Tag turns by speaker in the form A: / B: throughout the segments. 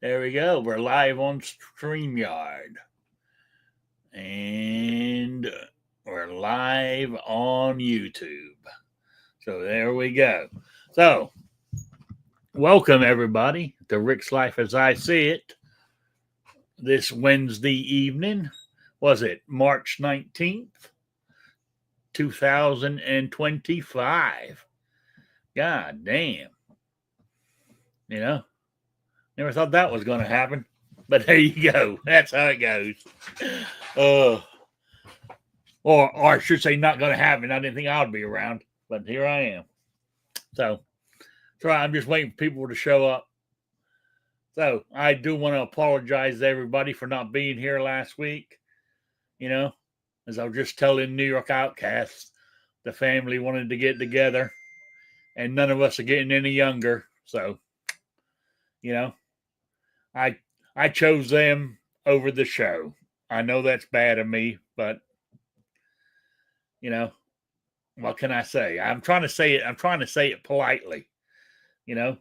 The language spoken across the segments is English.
A: There we go. We're live on StreamYard. And we're live on YouTube. So there we go. So, welcome everybody to Rick's Life as I See It. This Wednesday evening, was it March 19th, 2025? God damn. You know, never thought that was going to happen. But there you go. That's how it goes. Or I should say, not going to happen. I didn't think I would be around, but here I am. So I'm just waiting for people to show up. So I do want to apologize to everybody for not being here last week. You know, as I was just telling New York Outcasts, the family wanted to get together, and none of us are getting any younger. So, you know, I chose them over the show. I know that's bad of me, but you know, what can I say? I'm trying to say it politely. You know,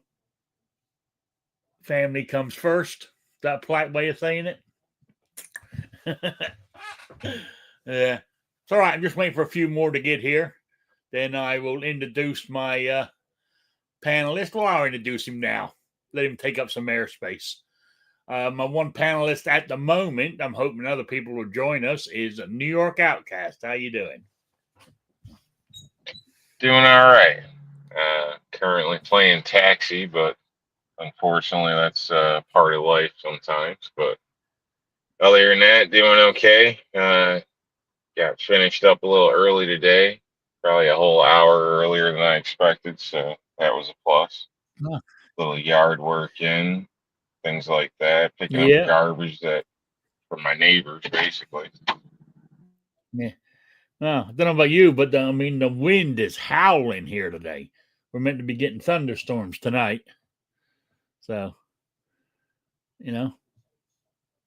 A: family comes first. Is that a polite way of saying it? Yeah. It's all right. I'm just waiting for a few more to get here. Then I will introduce my panelist. Well, I'll introduce him now. Let him take up some airspace. My one panelist at the moment, I'm hoping other people will join us, is a New York Outcast. How you doing?
B: Doing all right. Currently playing Taxi, but unfortunately that's part of life sometimes. But other than that, doing okay. Got finished up a little early today, probably a whole hour earlier than I expected, so that was a plus.
A: Huh.
B: Little yard work in, things like that, picking up
A: Yeah.
B: garbage that from my neighbors, basically.
A: Yeah. No, I don't know about you, but I mean, the wind is howling here today. We're meant to be getting thunderstorms tonight. So, you know,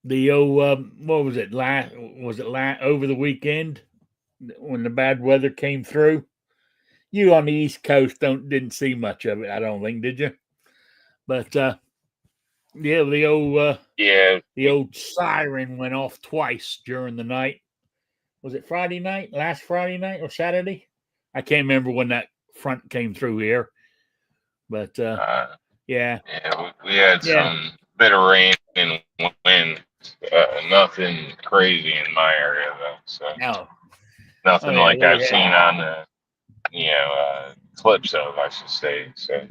A: the what was it? Over the weekend when the bad weather came through? You on the East Coast didn't see much of it, I don't think, did you? But yeah,
B: Yeah,
A: the old siren went off twice during the night. Was it Friday night? Last Friday night or Saturday? I can't remember when that front came through here. But
B: uh,
A: yeah,
B: we had
A: yeah.
B: some bit of rain and wind. Nothing crazy in my area though. So
A: Oh, oh
B: nothing
A: yeah,
B: like
A: we
B: I've
A: had.
B: seen on the clips of, I should say. So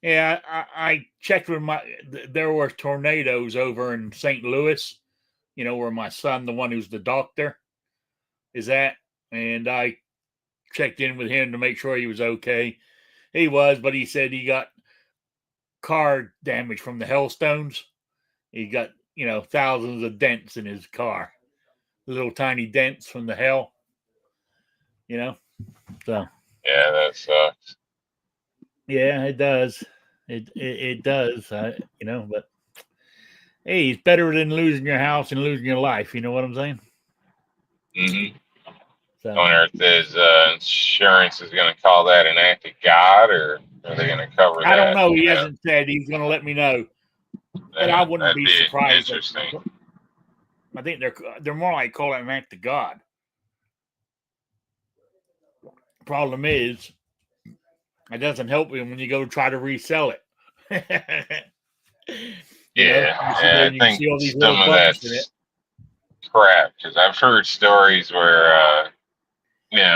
A: Yeah, I checked with there were tornadoes over in St. Louis, you know, where my son, the one who's the doctor, is at. And I checked in with him to make sure he was okay. He was, but he said he got car damage from the hailstones. He got, you know, thousands of dents in his car, little tiny dents from the hail, you know. So,
B: yeah, that sucks.
A: yeah, it does. It does, you know, but hey, it's better than losing your house and losing your life. You know what I'm saying?
B: Mm-hmm. I
A: So
B: wonder if there's insurance is going to call that an act of God, or are they going to cover
A: I don't
B: that?
A: know. He
B: You know,
A: hasn't said. He's going to let me know, but I wouldn't
B: that'd
A: be
B: be
A: surprised.
B: interesting.
A: I think they're more like calling it an act of God. Problem is, it doesn't help you when you go try to resell it. You know,
B: Yeah,
A: you sit there
B: yeah,
A: and
B: I
A: you
B: think
A: see all these little
B: some of
A: bumps in it.
B: that's crap because I've heard stories where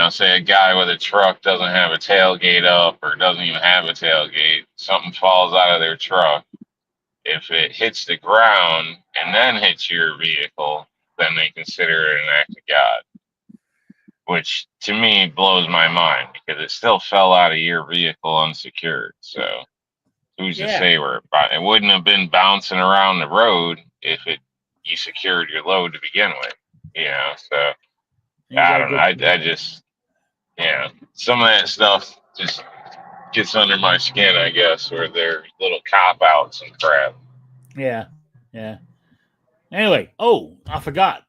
B: say a guy with a truck doesn't have a tailgate up or doesn't even have a tailgate, something falls out of their truck. If it hits the ground and then hits your vehicle, then they consider it an act of God, which to me blows my mind because it still fell out of your vehicle unsecured. So who's to
A: Yeah,
B: say where it wouldn't have been bouncing around the road if you secured your load to begin with, So
A: you
B: I
A: got a
B: don't know.
A: good
B: I
A: point.
B: just some of that stuff just gets under my skin, I guess, where they're little cop outs and crap.
A: Yeah, yeah. Anyway, oh, I forgot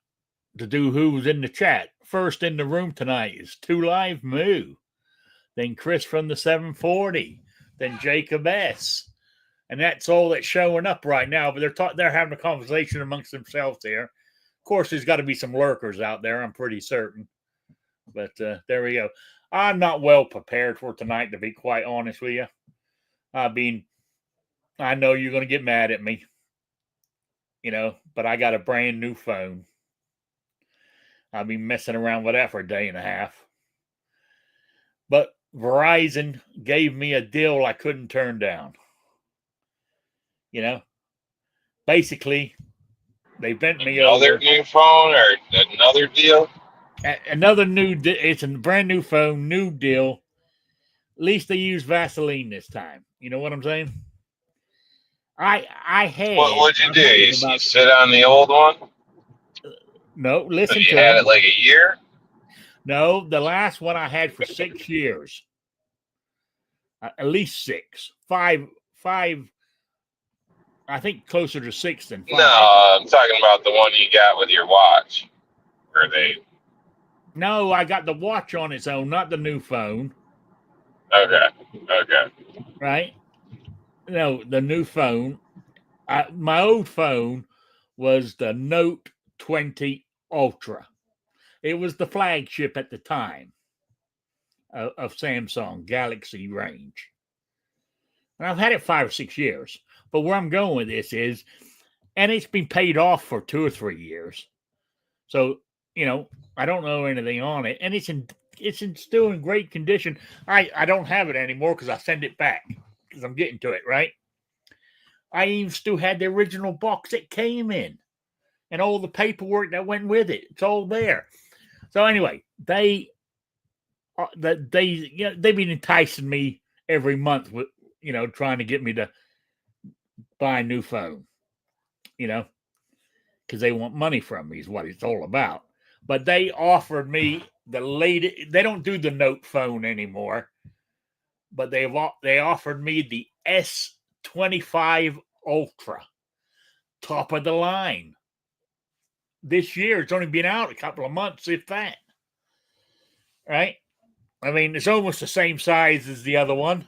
A: to do who's in the chat. First in the room tonight is Two Live Moo, then Chris from the 740, then Jacob S. and that's all that's showing up right now. But they're having a conversation amongst themselves there. Of course, there's got to be some lurkers out there. I'm pretty certain. But there we go. I'm not well prepared for tonight, to be quite honest with you. I know you're going to get mad at me, but I got a brand new phone. I've been messing around with that for a day and a half. But Verizon gave me a deal I couldn't turn down. Basically, they bent me
B: another
A: over.
B: New phone or another deal?
A: It's a brand new phone, new deal. At least they use Vaseline this time. You know what I'm saying? I had.
B: What'd you do? You sit on the old one?
A: No, listen
B: you
A: to
B: had
A: it.
B: it like a year?
A: No, the last one I had for 6 years. At least 6. 5. I think closer to 6 than 5.
B: No, I'm talking about the one you got with your watch. Where they?
A: No, I got the watch on its own, not the new phone.
B: Okay.
A: Right? No, the new phone. My old phone was the Note 20 Ultra. It was the flagship at the time of Samsung Galaxy range. And I've had it 5 or 6 years. But where I'm going with this is, and it's been paid off for 2 or 3 years. So, I don't know anything on it. And it's still in great condition. I don't have it anymore because I send it back because I'm getting to it, right? I even still had the original box it came in and all the paperwork that went with it. It's all there. So anyway, they've been enticing me every month with, trying to get me to buy a new phone, because they want money from me is what it's all about. But they offered me the latest. They don't do the Note phone anymore, but they offered me the S25 Ultra, top of the line. This year, it's only been out a couple of months, if that. Right? I mean, it's almost the same size as the other one.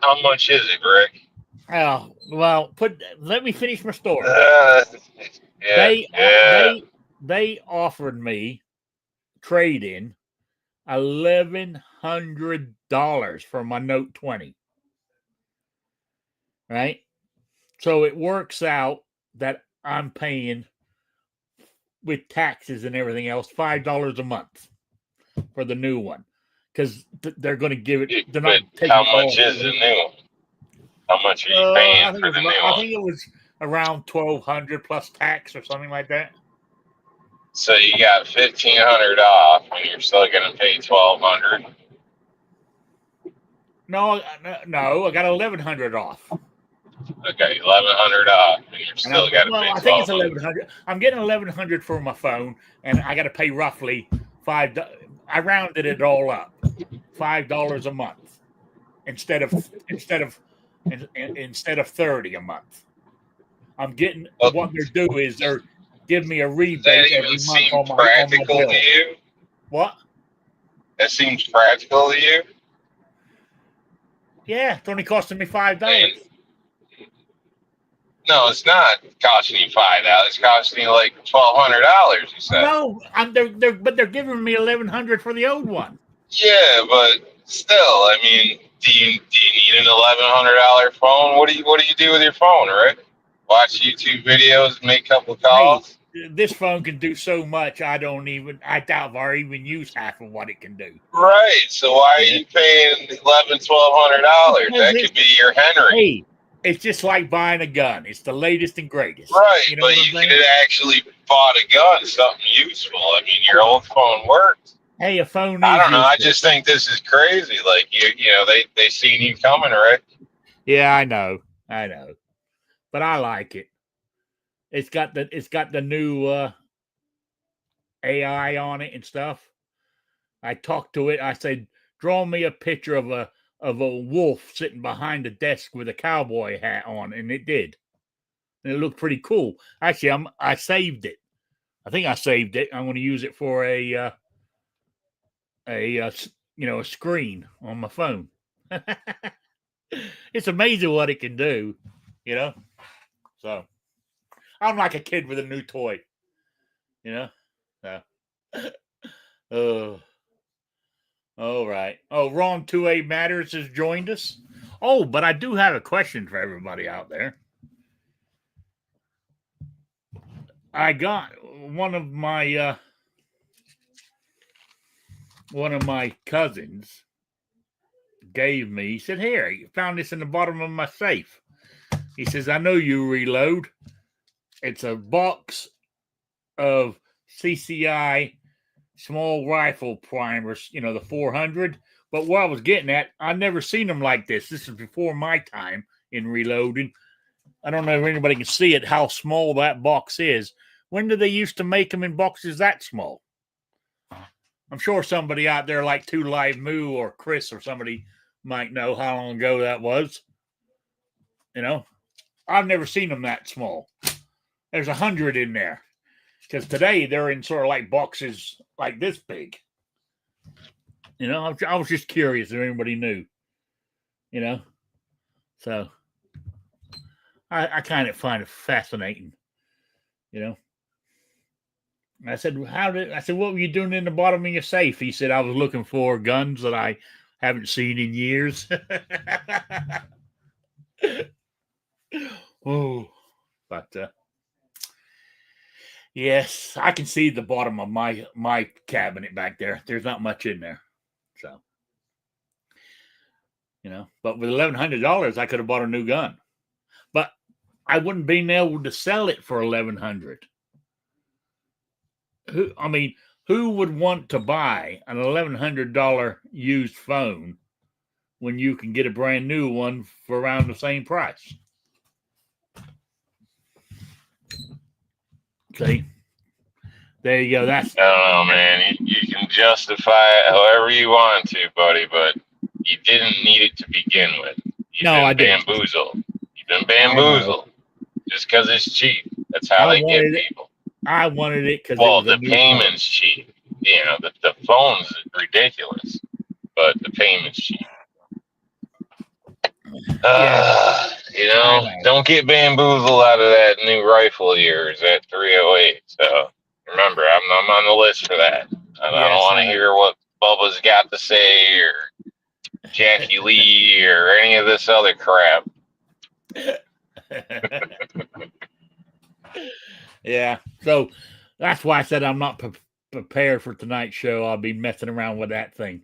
B: How much is it, Rick?
A: Oh, well, let me finish my story. They offered me trade-in $1,100 for my Note 20. Right? So it works out that I'm paying, with taxes and everything else, $5 a month for the new one. Because they're going to give it. They're not taking
B: how much is the new one? How much are you paying for the new one?
A: I think it was around $1,200 plus tax or something like that.
B: So you got $1,500 off, and you're still going to pay $1,200.
A: No, I got $1,100 off.
B: Okay, $1,100 off, and you're still got to pay $1,200.
A: I think it's $1,100. I'm getting $1,100 for my phone, and I got to pay roughly $5. I rounded it all up, $5 a month instead of $30 a month. I'm getting what they're doing is they're giving me a rebate every month on my bill. To you? What?
B: That seems practical to you?
A: Yeah, it's only costing me $5.
B: No, it's not costing you $5. It's costing you like $1,200. You said.
A: No, they're giving me $1,100 for the old one.
B: Yeah, but still, I mean, do you need an $1,100 phone? What do you do with your phone, right? Watch YouTube videos, make a couple of calls.
A: Hey, this phone can do so much. I doubt if I even use half of what it can do.
B: Right. So why are you paying $1,200? That could be your Henry.
A: Hey, it's just like buying a gun. It's the latest and greatest.
B: Right, but you could have actually bought a gun, something useful. I mean, your old phone worked.
A: Hey, a phone.
B: I don't know. I just think this is crazy. Like they seen you coming, right?
A: Yeah, I know, but I like it. It's got the new AI on it and stuff. I talked to it. I said, "Draw me a picture of a wolf sitting behind a desk with a cowboy hat on," and it did. And it looked pretty cool. Actually, I saved it. I think I saved it. I'm going to use it for a screen on my phone. It's amazing what it can do, you know. So I'm like a kid with a new toy, you know. So, oh, all right. Oh, Ron 2A Matters has joined us. Oh, but I do have a question for everybody out there. I got one of my cousins gave me. He said, "Here, you found this in the bottom of my safe." He says, "I know you reload. It's a box of CCI small rifle primers, you know, the 400. But what I was getting at, I never seen them like this. This is before my time in reloading. I don't know if anybody can see it, how small that box is. When did they used to make them in boxes that small? I'm sure somebody out there like Two Live Moo or Chris or somebody might know how long ago that was. You know, I've never seen them that small. There's 100 in there. Because today they're in sort of like boxes like this big. You know, I was just curious if anybody knew. You know, so I kind of find it fascinating. You know, I said, what were you doing in the bottom of your safe? He said, I was looking for guns that I haven't seen in years. Oh, but yes, I can see the bottom of my cabinet back there. There's not much in there, so you know. But with $1,100, I could have bought a new gun, but I wouldn't been able to sell it for $1,100. Who would want to buy an $1,100 used phone when you can get a brand new one for around the same price? See, there you go. That's
B: I don't know, man. You can justify it however you want to, buddy, but you didn't need it to begin with.
A: I didn't.
B: Bamboozled. You've been bamboozled just because it's cheap. That's how they get people.
A: I wanted it because
B: the payment's cheap. You know, the phone's ridiculous, but the payment's cheap. You know, don't get bamboozled out of that new rifle of yours at 308. So remember, I'm on the list for that. I don't want to hear what Bubba's got to say or Jackie Lee or any of this other crap.
A: Yeah, so that's why I said I'm not prepared for tonight's show. I'll be messing around with that thing.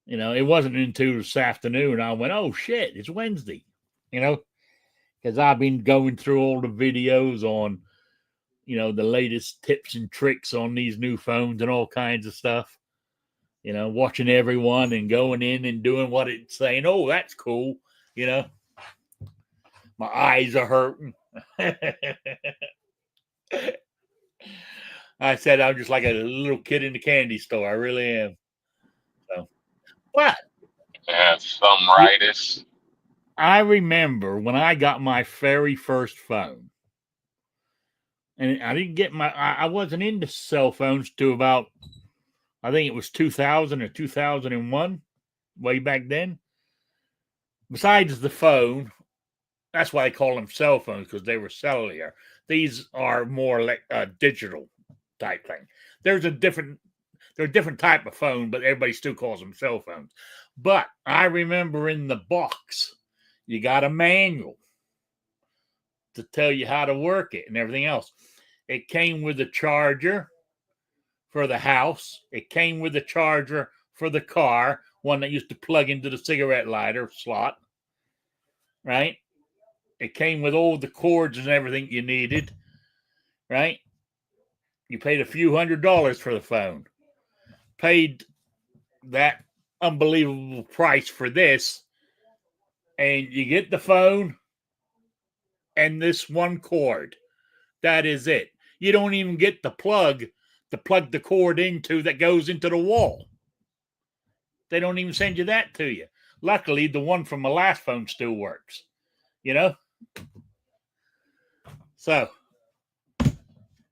A: You know, it wasn't until this afternoon I went, oh shit, it's Wednesday. You know, because I've been going through all the videos on, you know, the latest tips and tricks on these new phones and all kinds of stuff. You know, watching everyone and going in and doing what it's saying. Oh, that's cool. You know, my eyes are hurting. I said I'm just like a little kid in the candy store. I really am. So, what?
B: Yeah, some rightus.
A: I remember when I got my very first phone, and I didn't get I wasn't into cell phones to about, I think it was 2000 or 2001, way back then. Besides the phone, that's why they call them cell phones, because they were cellular. These are more like digital type thing. They're a different type of phone, but everybody still calls them cell phones. But I remember in the box, you got a manual to tell you how to work it and everything else. It came with a charger for the house. It came with a charger for the car, one that used to plug into the cigarette lighter slot, right? It came with all the cords and everything you needed, right? You paid a few $100s for the phone. Paid that unbelievable price for this, and you get the phone and this one cord. That is it. You don't even get the plug to plug the cord into that goes into the wall. They don't even send you that to you. Luckily, the one from my last phone still works, you know? So,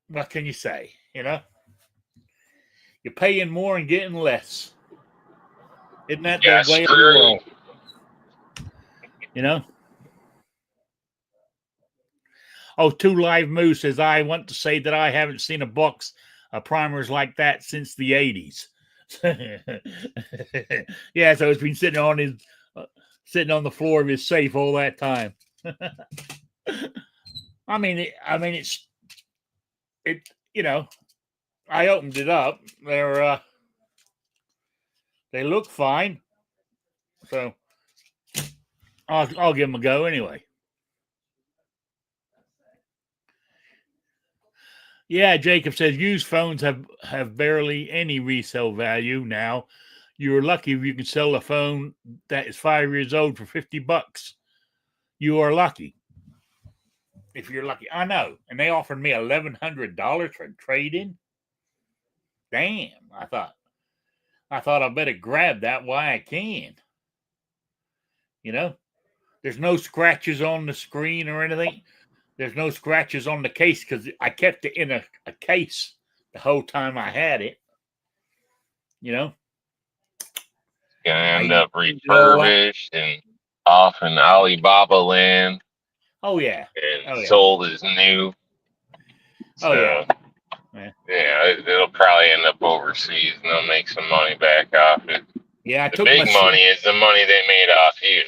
A: what can you say, you know? You're paying more and getting less. Isn't that the way of the world? You know? Oh, Two Live Moose says, I want to say that I haven't seen a box of primers like that since the 80s. Yeah, so it's been sitting on the floor of his safe all that time. I mean, you know, I opened it up. They look fine. So I'll give them a go anyway. Yeah, Jacob says used phones have barely any resale value now. You're lucky if you can sell a phone that is 5 years old for $50. You are lucky. If you're lucky. I know. And they offered me $1,100 for trade-in. Damn. I thought I better grab that while I can. You know? There's no scratches on the screen or anything. There's no scratches on the case because I kept it in a case the whole time I had it. You know?
B: Gonna end up refurbished and off in Alibaba land.
A: Oh yeah.
B: And sold as new. So, yeah, it'll probably end up overseas and they'll make some money back off it.
A: Yeah,
B: the big money is the money they made off you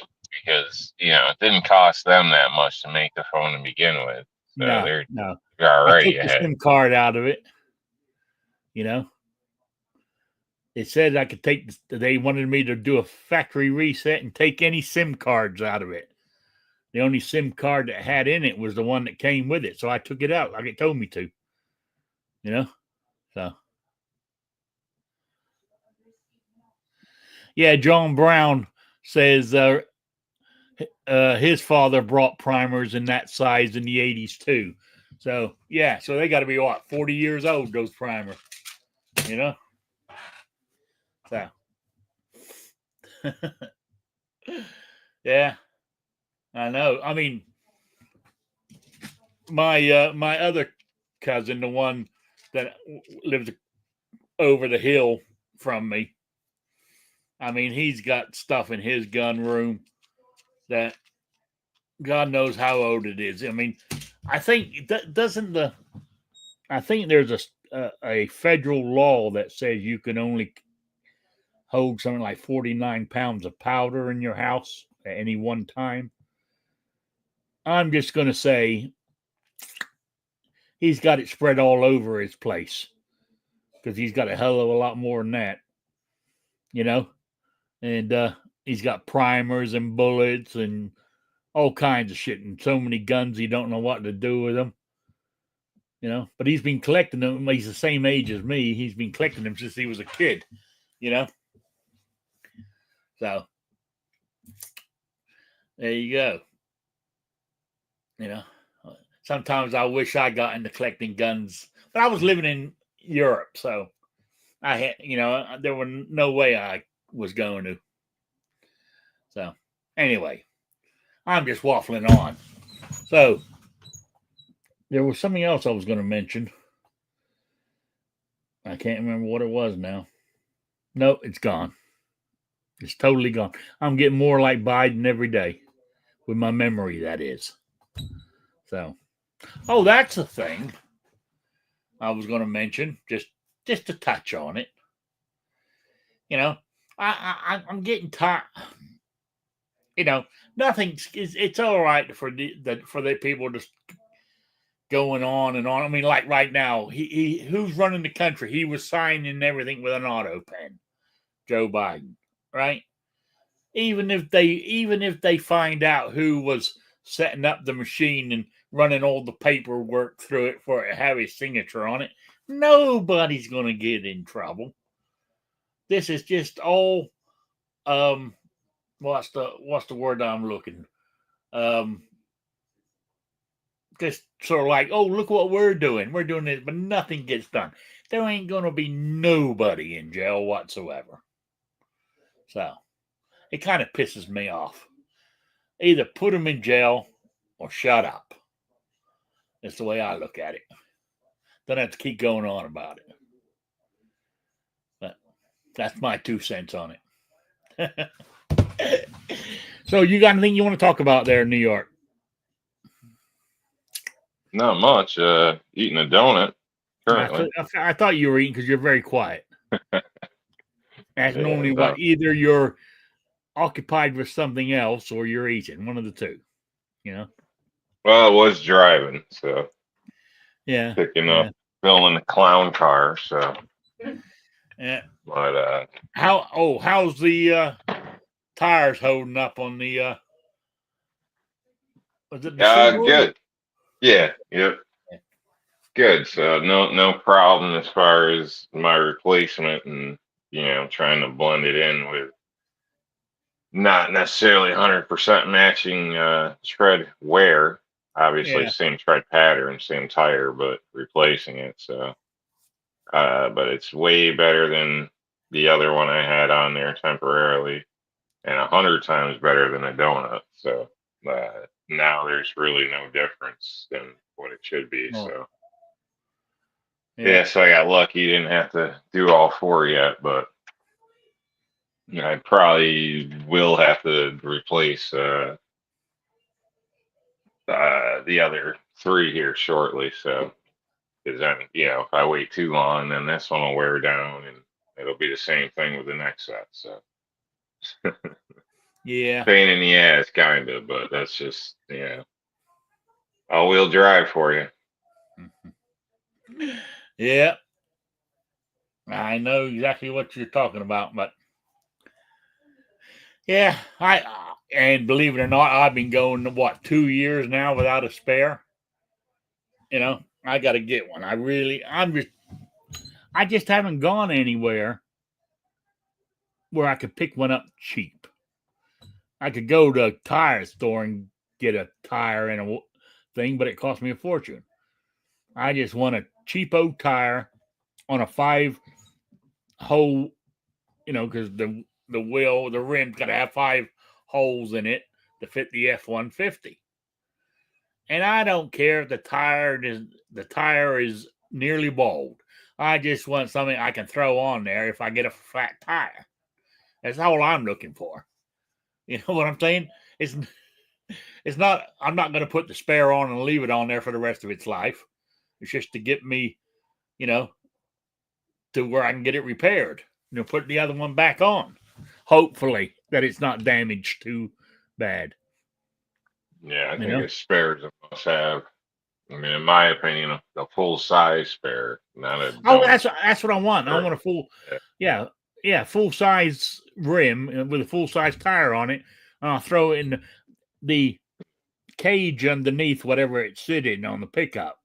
B: because, you know, it didn't cost them that much to make the phone to begin with. So they're already
A: I took
B: ahead.
A: the SIM card out of it. You know, it said I could take. They wanted me to do a factory reset and take any SIM cards out of it. The only SIM card that had in it was the one that came with it, so I took it out like it told me to. You know, so yeah. John Brown says his father brought primers in that size in the 80s too. So yeah, so they got to be what 40 years old, those primers. You know, so yeah, I know. I mean, my other cousin, the one that lives over the hill from me, I mean, he's got stuff in his gun room that God knows how old it is. I mean, I think I think there's a federal law that says you can only hold something like 49 pounds of powder in your house at any one time. I'm just going to say he's got it spread all over his place because he's got a hell of a lot more than that, you know, and he's got primers and bullets and all kinds of shit and so many guns he don't know what to do with them, you know, but he's been collecting them. He's the same age as me. He's been collecting them since he was a kid, you know. So there you go. You know, sometimes I wish I got into collecting guns, but I was living in Europe, so I had, you know, there was no way I was going to. So anyway, I'm just waffling on. So there was something else I was going to mention. I can't remember what it was now. No, it's gone. It's totally gone. I'm getting more like Biden every day with my memory, that is. So, oh, that's the thing I was going to mention, just to touch on it. You know, I'm getting tired. You know, it's all right for the people just going on and on. I mean, like right now, he who's running the country? He was signing everything with an auto pen, Joe Biden, right? Even if they find out who was setting up the machine and running all the paperwork through it for it to have his signature on it, nobody's going to get in trouble. This is just all what's the word I'm looking? Just sort of like, oh, look what we're doing. We're doing this, but nothing gets done. There ain't going to be nobody in jail whatsoever. So it kind of pisses me off. Either put them in jail or shut up. That's the way I look at it. Don't have to keep going on about it. But that's my 2 cents on it. So you got anything you want to talk about there in New York?
B: Not much. Eating a donut currently.
A: I thought you were eating because you're very quiet. That's
B: Yeah,
A: normally
B: no.
A: what either you're occupied with something else or you're eating. One of the two. You know.
B: Well, I was driving, so
A: Yeah.
B: picking
A: Yeah.
B: up, filling the clown car. So,
A: Yeah.
B: but
A: how's the tires holding up on the was it the Subaru?
B: good. Yeah, yep, good. So no problem as far as my replacement and trying to blend it in with not necessarily 100% matching tread wear. Obviously,
A: Yeah.
B: same tread pattern, same tire, but replacing it. So, but it's way better than the other one I had on there temporarily, and 100 times better than a donut. So now there's really no difference than what it should be.
A: Oh,
B: So
A: yeah.
B: yeah, so I got lucky. Didn't have to do all four yet, but I probably will have to replace the other three here shortly. So, because then, if I wait too long, then this one will wear down, and it'll be the same thing with the next set. So,
A: Yeah.
B: pain in the ass, kind of, but that's just all-wheel drive for you.
A: Yeah. I know exactly what you're talking about, but yeah, and believe it or not, I've been going 2 years now without a spare. I got to get one. I just haven't gone anywhere where I could pick one up cheap. I could go to a tire store and get a tire and a thing, but it cost me a fortune. I just want a cheapo tire on a 5-hole, because the rim's got to have 5 holes in it to fit the F-150. And I don't care if the tire is nearly bald. I just want something I can throw on there if I get a flat tire. That's all I'm looking for. You know what I'm saying? It's not. I'm not going to put the spare on and leave it on there for the rest of its life. It's just to get me, to where I can get it repaired. Put the other one back on. Hopefully that it's not damaged too bad.
B: Yeah, I think a spare is a must-have. I mean, in my opinion, a full-size spare, not a.
A: Oh, that's what I want. I want a full,
B: yeah,
A: full size rim with a full size tire on it. And I'll throw it in the cage underneath whatever it's sitting on the pickup.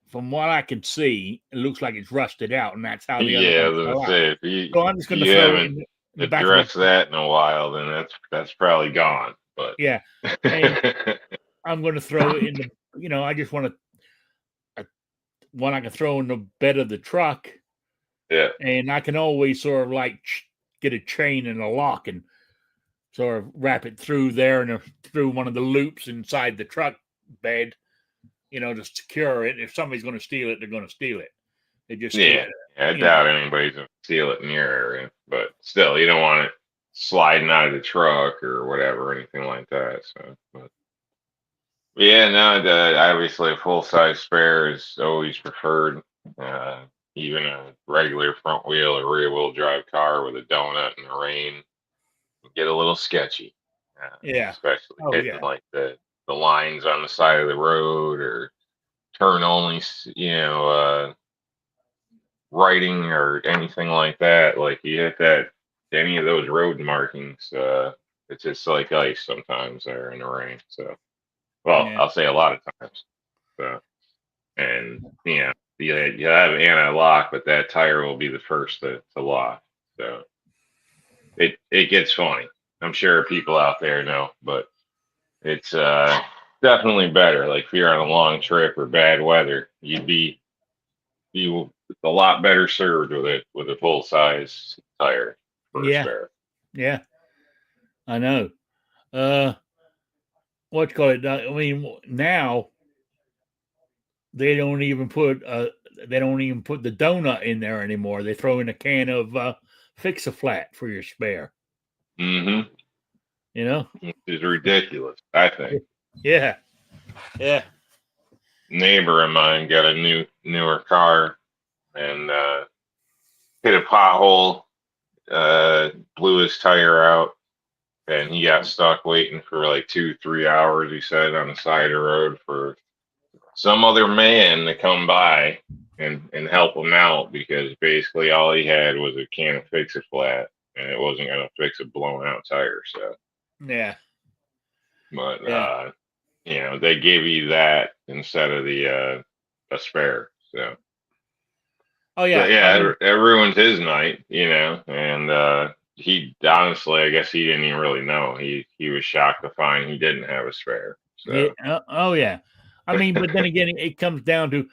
A: From what I can see, it looks like it's rusted out, and that's how the other
B: I
A: one
B: was
A: fell
B: gonna
A: out.
B: say if
A: So I'm just going to
B: you
A: throw it
B: haven't
A: in the back of
B: addressed that in a while, then that's probably gone. But
A: yeah, and I'm going to throw it in the. I just want one I can throw in the bed of the truck.
B: Yeah.
A: And I can always sort of get a chain and a lock and sort of wrap it through there and through one of the loops inside the truck bed, to secure it. If somebody's going to steal it, they're going to steal it. They just
B: I doubt anybody's gonna steal it in your area, but still, you don't want it sliding out of the truck or whatever, anything like that. So, but yeah, no, obviously a full size spare is always preferred. Even a regular front wheel or rear wheel drive car with a donut in the rain can get a little sketchy.
A: Yeah.
B: Especially
A: Oh,
B: hitting
A: yeah.
B: like the lines on the side of the road or turn only, writing or anything like that. Like you hit any of those road markings, it's just like ice sometimes there in the rain. So, well,
A: Yeah.
B: I'll say a lot of times. So, and you have anti-lock, but that tire will be the first to lock. So it gets funny. I'm sure people out there know, but it's definitely better. Like if you're on a long trip or bad weather, you will a lot better served with a full size tire for a
A: Yeah.
B: spare.
A: Yeah. I know. What you call it? I mean, now they don't even put the donut in there anymore. They throw in a can of Fix-A-Flat for your spare.
B: Mm-hmm.
A: You know?
B: Which is ridiculous, I think.
A: Yeah. Yeah.
B: Neighbor of mine got a newer car and hit a pothole, blew his tire out, and he got stuck waiting for like 2-3 hours, he said, on the side of the road for some other man to come by and help him out, because basically all he had was a can of Fix-A-Flat, and it wasn't going to fix a blown out tire. So,
A: Yeah.
B: but
A: Yeah.
B: they gave you that instead of the a spare. So,
A: Oh
B: but
A: yeah. I
B: yeah,
A: mean,
B: it ruined his night, and he honestly, I guess he didn't even really know. He was shocked to find he didn't have a spare.
A: yeah.
B: So,
A: Oh yeah. I mean, but then again, it comes down to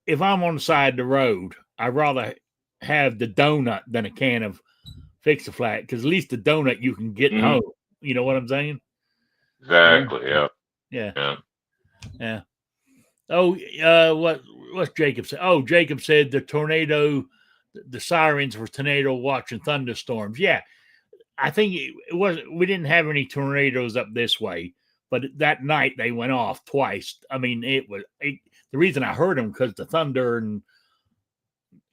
A: if I'm on the side of the road, I'd rather have the donut than a can of Fix-A-Flat, because at least the donut you can get home. You know what I'm saying?
B: exactly. Yeah.
A: Yeah.
B: Yeah.
A: Yeah. Oh, what's Jacob said? Oh, Jacob said the sirens were tornado watch and thunderstorms. Yeah, I think it was. We didn't have any tornadoes up this way, but that night they went off twice. I mean, the reason I heard them because the thunder and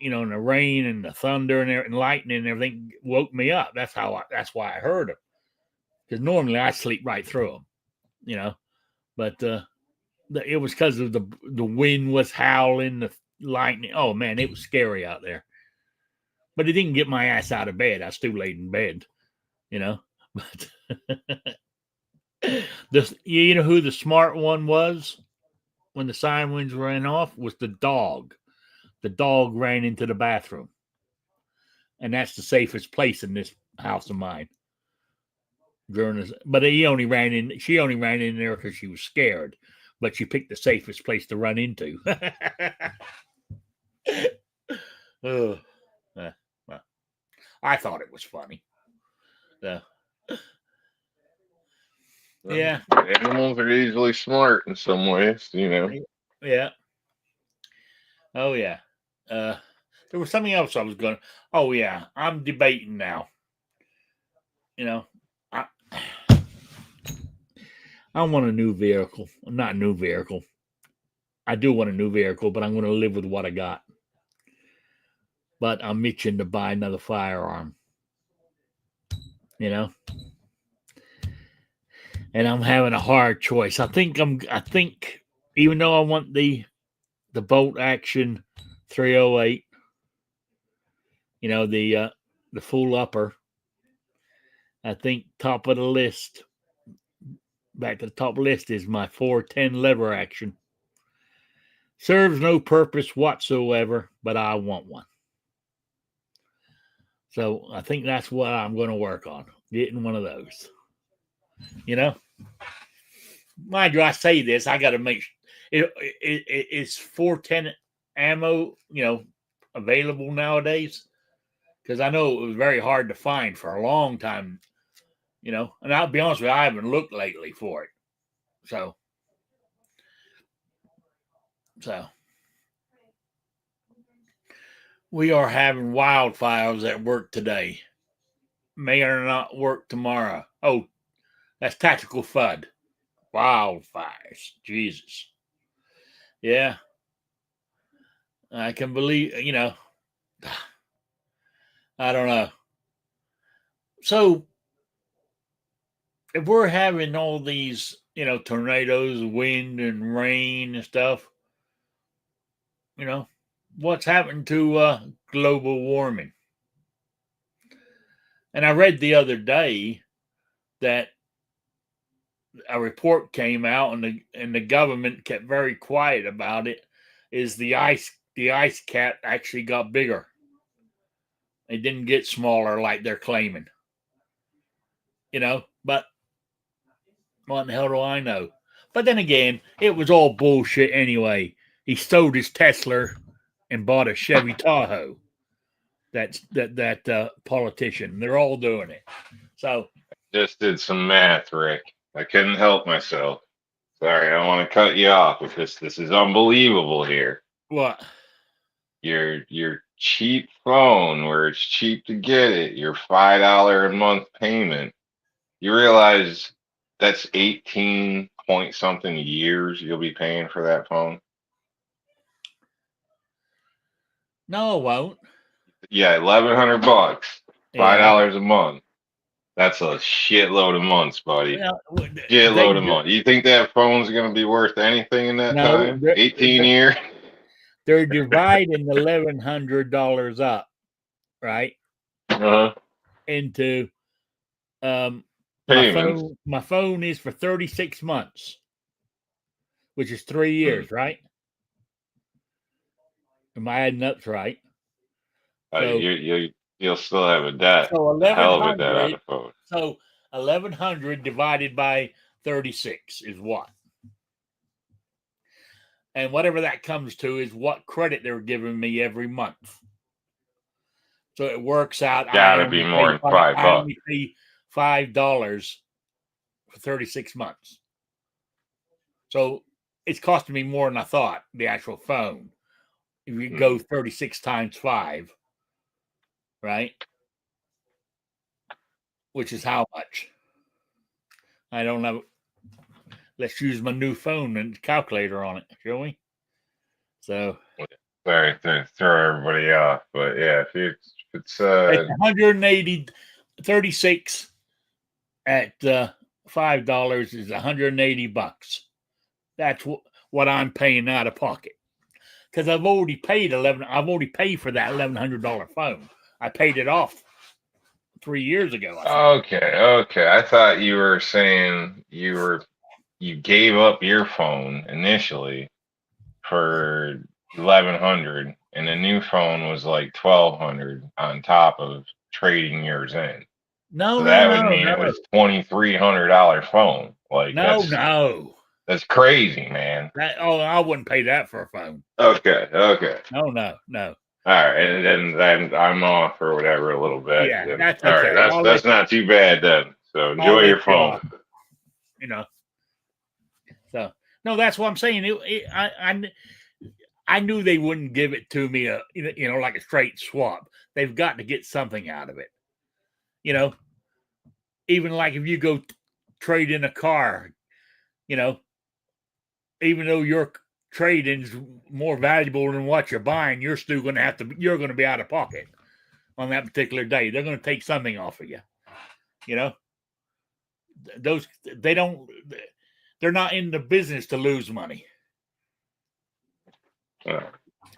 A: and the rain and the thunder and lightning and everything woke me up. That's why I heard them, because normally I sleep right through them, but it was because of the wind was howling, the lightning. Oh man, it was scary out there. But it didn't get my ass out of bed. I still laid in bed, you know. But you know who the smart one was when the sirens ran off? Was the dog. The dog ran into the bathroom, and that's the safest place in this house of mine. But she only ran in there because she was scared. But she picked the safest place to run into. Oh, well, I thought it was funny. Yeah.
B: Animals are easily smart in some ways,
A: Yeah. Oh yeah. There was something else I was going. Oh yeah, I'm debating now. I I want a new vehicle. Not a new vehicle. I do want a new vehicle, but I'm going to live with what I got. But I'm itching to buy another firearm. And I'm having a hard choice. I think even though I want the bolt action 308, the full upper, I think top of the list, back to the top list, is my 410 lever action. Serves no purpose whatsoever, but I want one. So I think that's what I'm going to work on, getting one of those. Mind you, I say this, I got to make it's 410 ammo, available nowadays, because I know it was very hard to find for a long time, and I'll be honest with you, I haven't looked lately for it. So we are having wildfires at work today. May or not work tomorrow. Oh, that's Tactical FUD. Wildfires. Jesus. Yeah. I can believe, I don't know. So if we're having all these, tornadoes, wind and rain and stuff, what's happened to global warming? And I read the other day that a report came out, and the government kept very quiet about it. Is the ice cap actually got bigger? It didn't get smaller like they're claiming. But what the hell do I know? But then again, it was all bullshit anyway. He sold his Tesla and bought a Chevy Tahoe. That politician. They're all doing it. So
B: just did some math, Rick. I couldn't help myself. Sorry, I don't want to cut you off because this is unbelievable here.
A: What?
B: Your cheap phone, where it's cheap to get it, your $5 a month payment You realize that's 18 point something years you'll be paying for that phone?
A: No, it won't.
B: Yeah, $1,100,
A: Yeah.
B: $5 a month. That's a shitload of months, buddy.
A: Well, they
B: Shitload of
A: do.
B: months. You think that phone's gonna be worth anything in that
A: No,
B: time? 18 years?
A: they're dividing the $1,100 up, right,
B: Uh-huh.
A: into my
B: Payments.
A: phone. My phone is for 36 months, which is 3
B: Hmm.
A: years, right? Am I adding up right? So
B: You'll still have a debt,
A: so
B: a hell of a
A: 1100
B: debt on the phone.
A: so 1100 divided by 36 is what? And whatever that comes to is what credit they're giving me every month. So it works out.
B: Gotta be more than
A: I
B: $5.
A: only pay $5 for 36 months. So it's costing me more than I thought, the actual phone. If you go 36 times 5, right? Which is how much? I don't know. Let's use my new phone and calculator on it, shall we? So
B: Sorry to throw everybody off, but yeah, if it's
A: it's 180, 36 at $5 is $180. That's what I'm paying out of pocket. Because I've already paid for that $1,100 phone. I paid it off 3 years ago, I think.
B: okay. I thought you were saying you gave up your phone initially for 1,100, and the new phone was like 1,200 on top of trading yours in.
A: No,
B: So
A: no,
B: that would
A: no,
B: mean it
A: no.
B: was $2,300 phone. Like
A: No.
B: that's crazy, man.
A: I wouldn't pay that for a phone.
B: Okay.
A: No.
B: All right, and then I'm off or whatever a little bit.
A: Yeah,
B: Then,
A: that's
B: all right,
A: okay.
B: that's not too bad then. So
A: I'll
B: enjoy
A: let
B: your
A: you
B: phone.
A: off, you know. So no, that's what I'm saying. I knew they wouldn't give it to me like a straight swap. They've got to get something out of it. You know, even like if you go trade in a car, you know, even though your trade-in's more valuable than what you're buying, you're still going to you're going to be out of pocket on that particular day. They're going to take something off of you. You know, they're not in the business to lose money.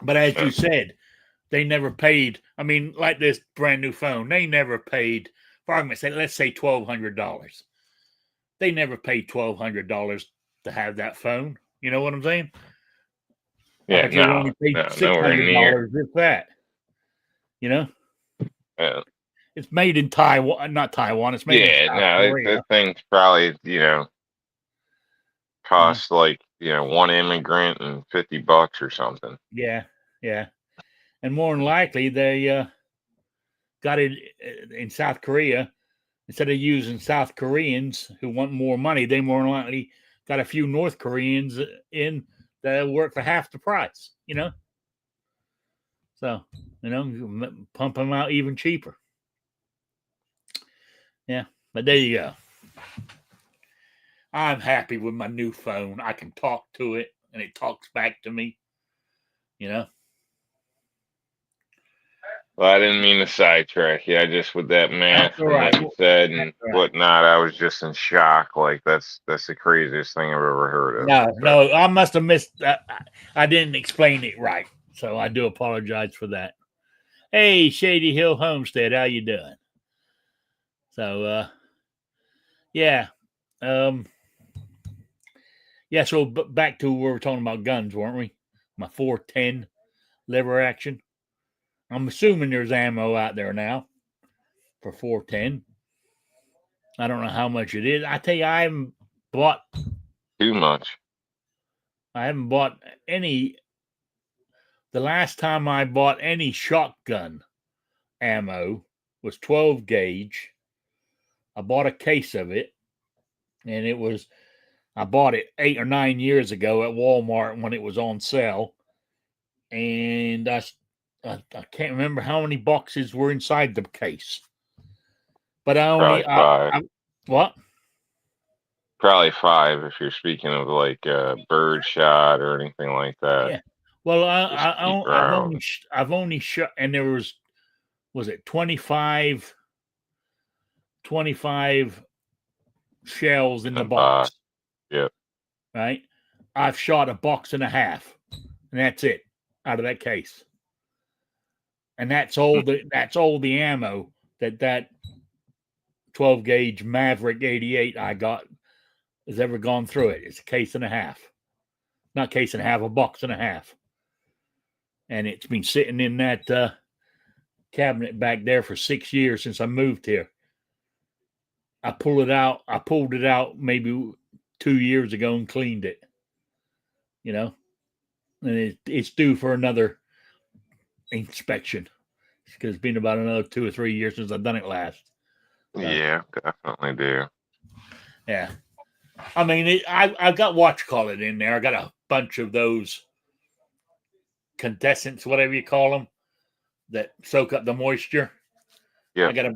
A: But as you said, they never paid. I mean, like this brand new phone, they never paid, for argument's sake, let's say $1,200. They never paid $1,200 to have that phone. You know what I'm saying?
B: Yeah,
A: But you only paid
B: nowhere near.
A: $600 if that. You know?
B: Yeah.
A: It's made in Taiwan, not Taiwan. It's made in South Korea.
B: That thing's probably cost like one immigrant and $50 or something.
A: Yeah, and more than likely they got it in South Korea. Instead of using South Koreans who want more money, they more than likely got a few North Koreans in that work for half the price. So pump them out even cheaper. Yeah, but there you go. I'm happy with my new phone. I can talk to it, and it talks back to me.
B: Well, I didn't mean to sidetrack you. I just with that math and
A: right.
B: what you said and whatnot, I was just in shock. Like that's the craziest thing I've ever heard of.
A: No, I must have missed. I didn't explain it right, so I do apologize for that. Hey, Shady Hill Homestead, how you doing? So, yeah, yeah. So back to where we're talking about guns, weren't we? My 410 lever action. I'm assuming there's ammo out there now for 410. I don't know how much it is. I tell you, I haven't bought
B: Too much.
A: I haven't bought any. The last time I bought any shotgun ammo was 12 gauge. I bought a case of it, and I bought it 8 or 9 years ago at Walmart when it was on sale. And I can't remember how many boxes were inside the case. But I What?
B: Probably 5 if you're speaking of like bird shot or anything like that.
A: Yeah. Well,
B: Just keep her
A: I've
B: out.
A: only shot, and there was it 25 shells in the
B: And bye.
A: box,
B: Yep.
A: right? I've shot a box and a half, and that's it out of that case. And that's all the ammo that 12 gauge Maverick 88 I got has ever gone through it. It's a case and a half. Not case and a half, a box and a half. And it's been sitting in that cabinet back there for 6 years since I moved here. I pulled it out maybe 2 years ago and cleaned it. You know, and it's due for another inspection because it's been about another 2 or 3 years since I've done it last.
B: Yeah, definitely do.
A: Yeah, I mean, I've got what you call it in there. I got a bunch of those condensants, whatever you call them, that soak up the moisture.
B: Yeah.
A: I got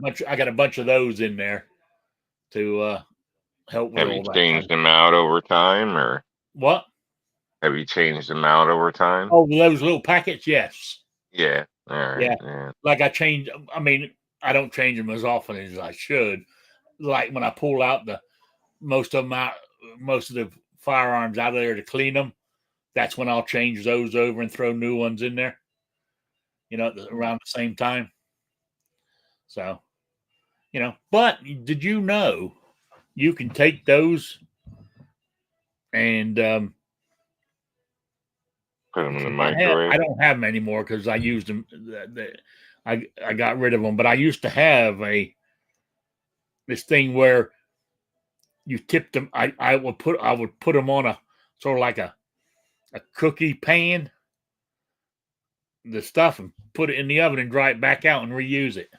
A: a bunch of those in there to help with
B: Have you
A: all that.
B: changed them out over time, or
A: What?
B: have you changed them out over time?
A: Oh, those little packets, yes.
B: Yeah. All right.
A: Yeah.
B: Yeah.
A: Like I change. I mean, I don't change them as often as I should. Like when I pull out most of the firearms out of there to clean them, that's when I'll change those over and throw new ones in there. You know, around the same time. So, but did you know you can take those and
B: Put them in the
A: I
B: microwave.
A: don't have them anymore because I used them. I got rid of them, but I used to have this thing where you tipped them. I would put them on a sort of like a cookie pan, the stuff, and put it in the oven and dry it back out and reuse it.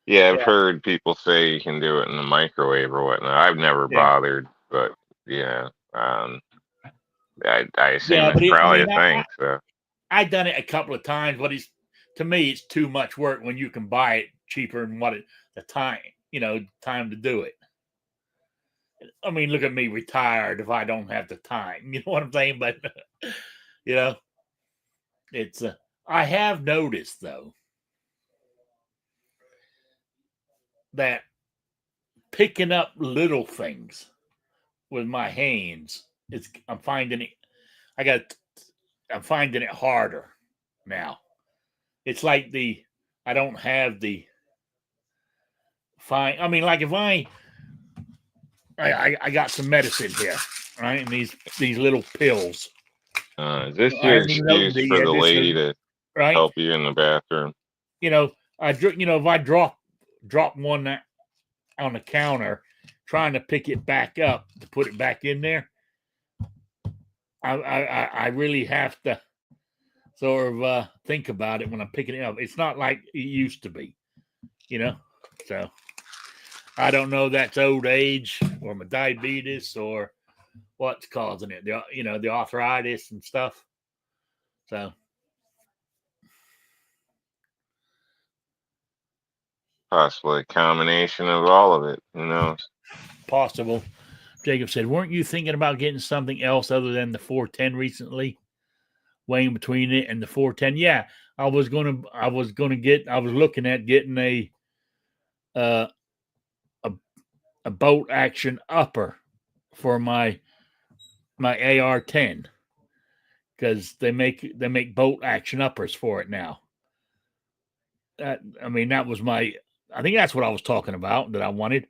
B: Yeah, I've
A: Yeah.
B: heard people say you can do it in the microwave or whatnot. I've never
A: Yeah.
B: bothered, but yeah, I assume
A: But
B: it's probably a thing. So
A: I done it a couple of times, but to me it's too much work when you can buy it cheaper than the time to do it. I mean, look at me retired if I don't have the time. You know what I'm saying? But it's I have noticed though that picking up little things with my hands, I'm finding it harder now. It's like I don't have the fine. I mean, like if I got some medicine here, right? And these little pills.
B: is this
A: I
B: your
A: haven't even opened
B: excuse
A: it
B: for
A: yet.
B: the lady to
A: Right?
B: help you in the bathroom?
A: If I drop one on the counter, trying to pick it back up to put it back in there, I really have to sort of think about it when I'm picking it up. It's not like it used to be, So I don't know if that's old age or my diabetes or what's causing it. The arthritis and stuff. So
B: Possibly a combination of all of it. Who knows?
A: possible. Jacob said, "Weren't you thinking about getting something else other than the 410 recently? Weighing between it and the 410." Yeah, I was looking at getting a bolt action upper for my AR-10 because they make bolt action uppers for it now. I think that's what I was talking about that I wanted,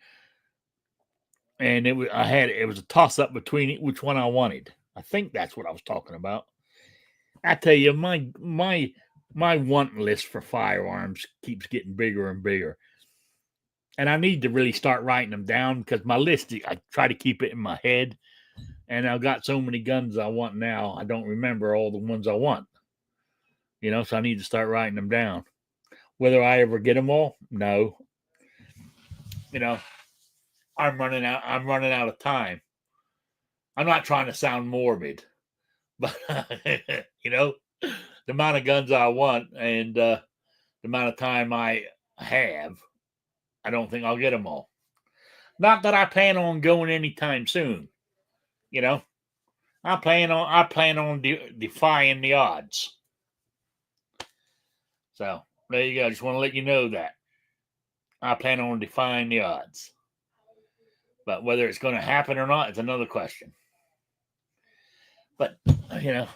A: and it was a toss up between which one I wanted. I think that's what I was talking about. I tell you, my want list for firearms keeps getting bigger and bigger. And I need to really start writing them down because my list, I try to keep it in my head. And I've got so many guns I want now, I don't remember all the ones I want. So I need to start writing them down. Whether I ever get them all, no. I'm running out of time. I'm not trying to sound morbid, but the amount of guns I want and the amount of time I have, I don't think I'll get them all. Not that I plan on going anytime soon. You know, I plan on defying the odds. So there you go. I just want to let you know that I plan on defying the odds. But whether it's going to happen or not is another question. But yeah,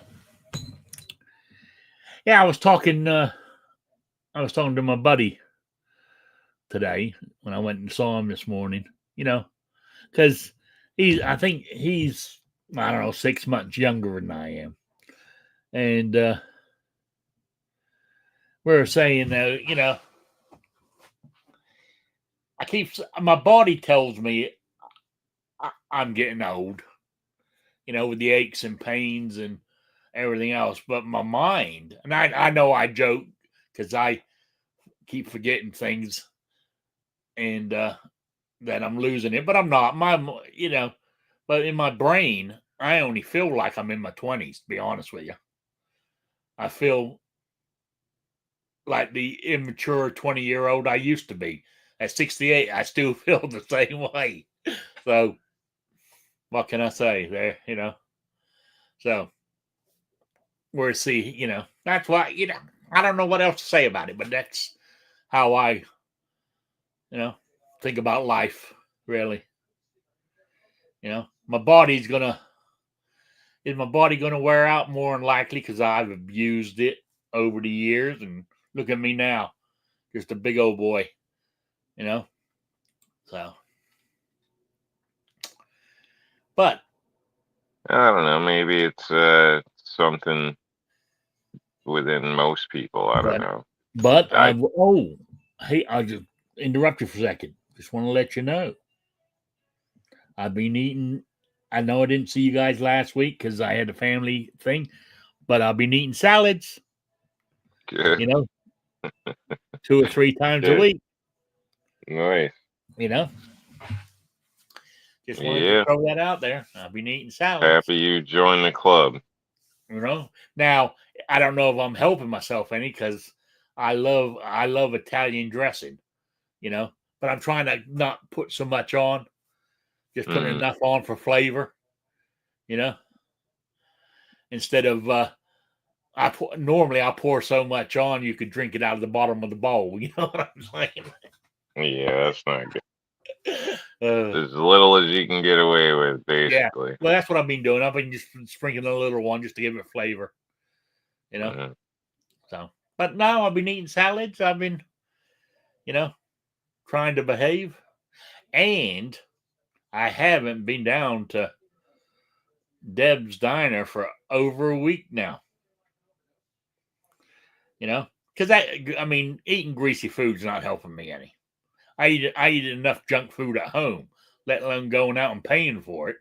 A: I was talking to my buddy today when I went and saw him this morning. Because I think he's, I don't know, 6 months younger than I am, and we were saying that my body tells me I'm getting old, with the aches and pains and everything else. But my mind, and I know I joke because I keep forgetting things and that I'm losing it, but I'm not. But in my brain, I only feel like I'm in my 20s, to be honest with you. I feel like the immature 20-year-old I used to be. At 68, I still feel the same way. So what can I say there, So we'll see, that's why, I don't know what else to say about it, but that's how I, think about life, really. My body's is my body gonna wear out? More than likely, because I've abused it over the years, and look at me now, just a big old boy, so. But
B: I don't know. Maybe it's something within most people. I don't know.
A: But hey, I'll just interrupt you for a second. Just want to let you know, I've been eating. I know I didn't see you guys last week because I had a family thing, but I've been eating salads.
B: Good.
A: 2 or 3 times a week.
B: Nice.
A: Just wanted to throw that out there. I've been eating salads.
B: Happy you joined the club.
A: Now I don't know if I'm helping myself any because I love Italian dressing, but I'm trying to not put so much on, just putting enough on for flavor, instead of normally I pour so much on you could drink it out of the bottom of the bowl. You know what I'm saying?
B: Yeah, that's not good. As little as you can get away with, basically.
A: Yeah. Well, that's what I've been doing. I've been just sprinkling a little one just to give it flavor, So, but now I've been eating salads. I've been, trying to behave, and I haven't been down to Deb's Diner for over a week now. Because eating greasy food's not helping me any. I eat enough junk food at home, let alone going out and paying for it.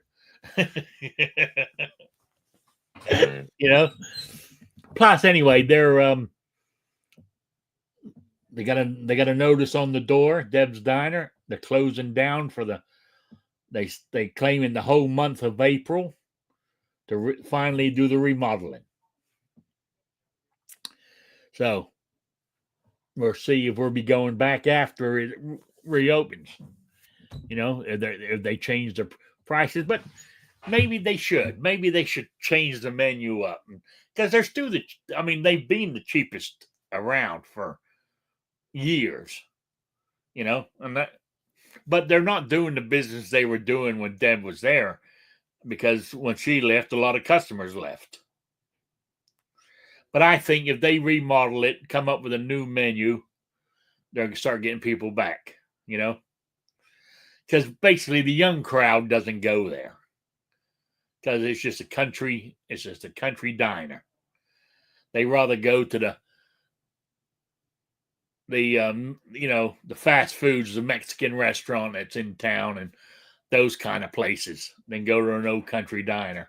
A: Plus, anyway, they got a notice on the door, Deb's Diner. They're closing down for they claiming the whole month of April to finally do the remodeling. So we'll see if we'll be going back after it reopens. If they change the prices, but maybe they should. Maybe they should change the menu up because they're still they've been the cheapest around for years, but they're not doing the business they were doing when Deb was there, because when she left, a lot of customers left. But I think if they remodel it, come up with a new menu, they're going to start getting people back, because basically the young crowd doesn't go there because it's just a country diner. They rather go to the fast foods, the Mexican restaurant that's in town and those kind of places than go to an old country diner.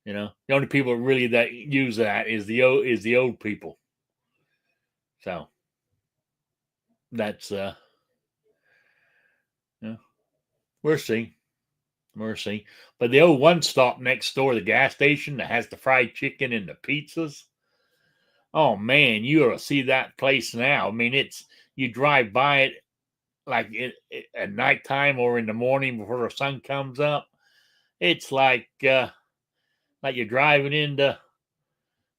A: The only people really that use that is the old people. So that's we'll see. But the old One Stop next door, the gas station that has the fried chicken and the pizzas. Oh man, you ought to see that place now. You drive by it like at nighttime or in the morning before the sun comes up, it's like you're driving into,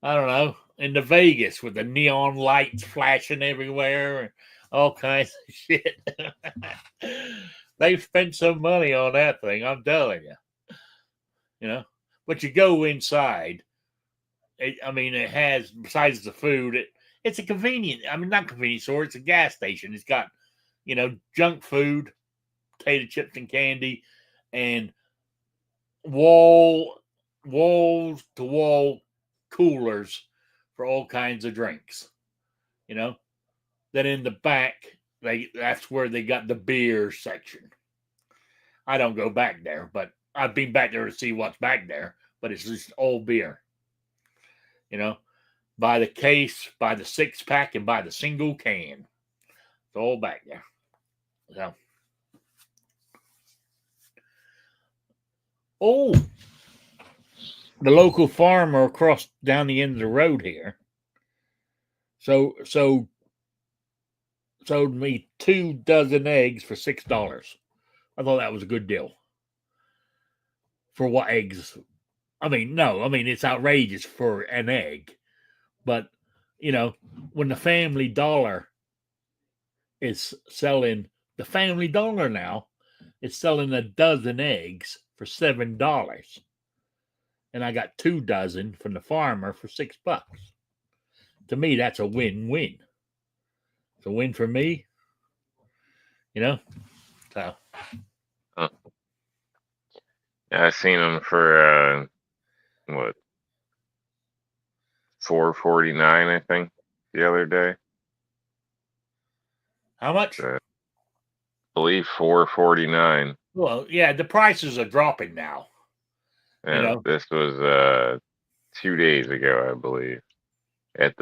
A: I don't know, into Vegas with the neon lights flashing everywhere and all kinds of shit. They've spent some money on that thing, I'm telling you. You know, but you go inside. It has, besides the food, it's a convenient. I mean, not convenience store. It's a gas station. It's got, junk food, potato chips and candy, and walls to wall coolers for all kinds of drinks. Then in the back, that's where they got the beer section. I don't go back there, but I've been back there to see what's back there. But it's just all beer. By the case, by the 6-pack, and by the single can. It's all back there. So, the local farmer across down the end of the road here. So sold me 2 dozen eggs for $6. I thought that was a good deal. For what eggs? It's outrageous for an egg. But, when the Family Dollar is selling, the Family Dollar now is selling a dozen eggs for $7. And I got 2 dozen from the farmer for $6. To me, that's a win-win. It's a win for me. So.
B: Huh. Yeah, I seen them for what, $4.49, I think, the other day.
A: How much?
B: I believe $4.49.
A: Well, yeah, the prices are dropping now.
B: And this was 2 days ago, I believe, at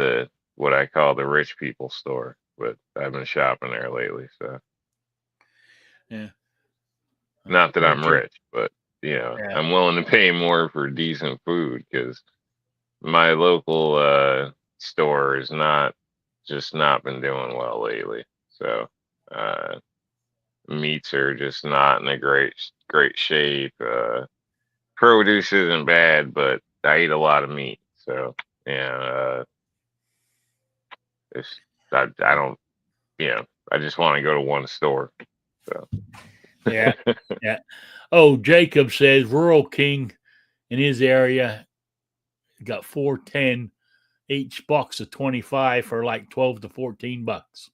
B: what I call the rich people store. But I've been shopping there lately, so
A: yeah.
B: Not that I'm rich, but
A: Yeah.
B: I'm willing to pay more for decent food because my local store is not been doing well lately. So meats are just not in a great shape. Produce isn't bad, but I eat a lot of meat, so I don't, I just want to go to one store. So
A: yeah. Oh, Jacob says Rural King in his area got 410 each box of 25 for like 12 to 14 bucks.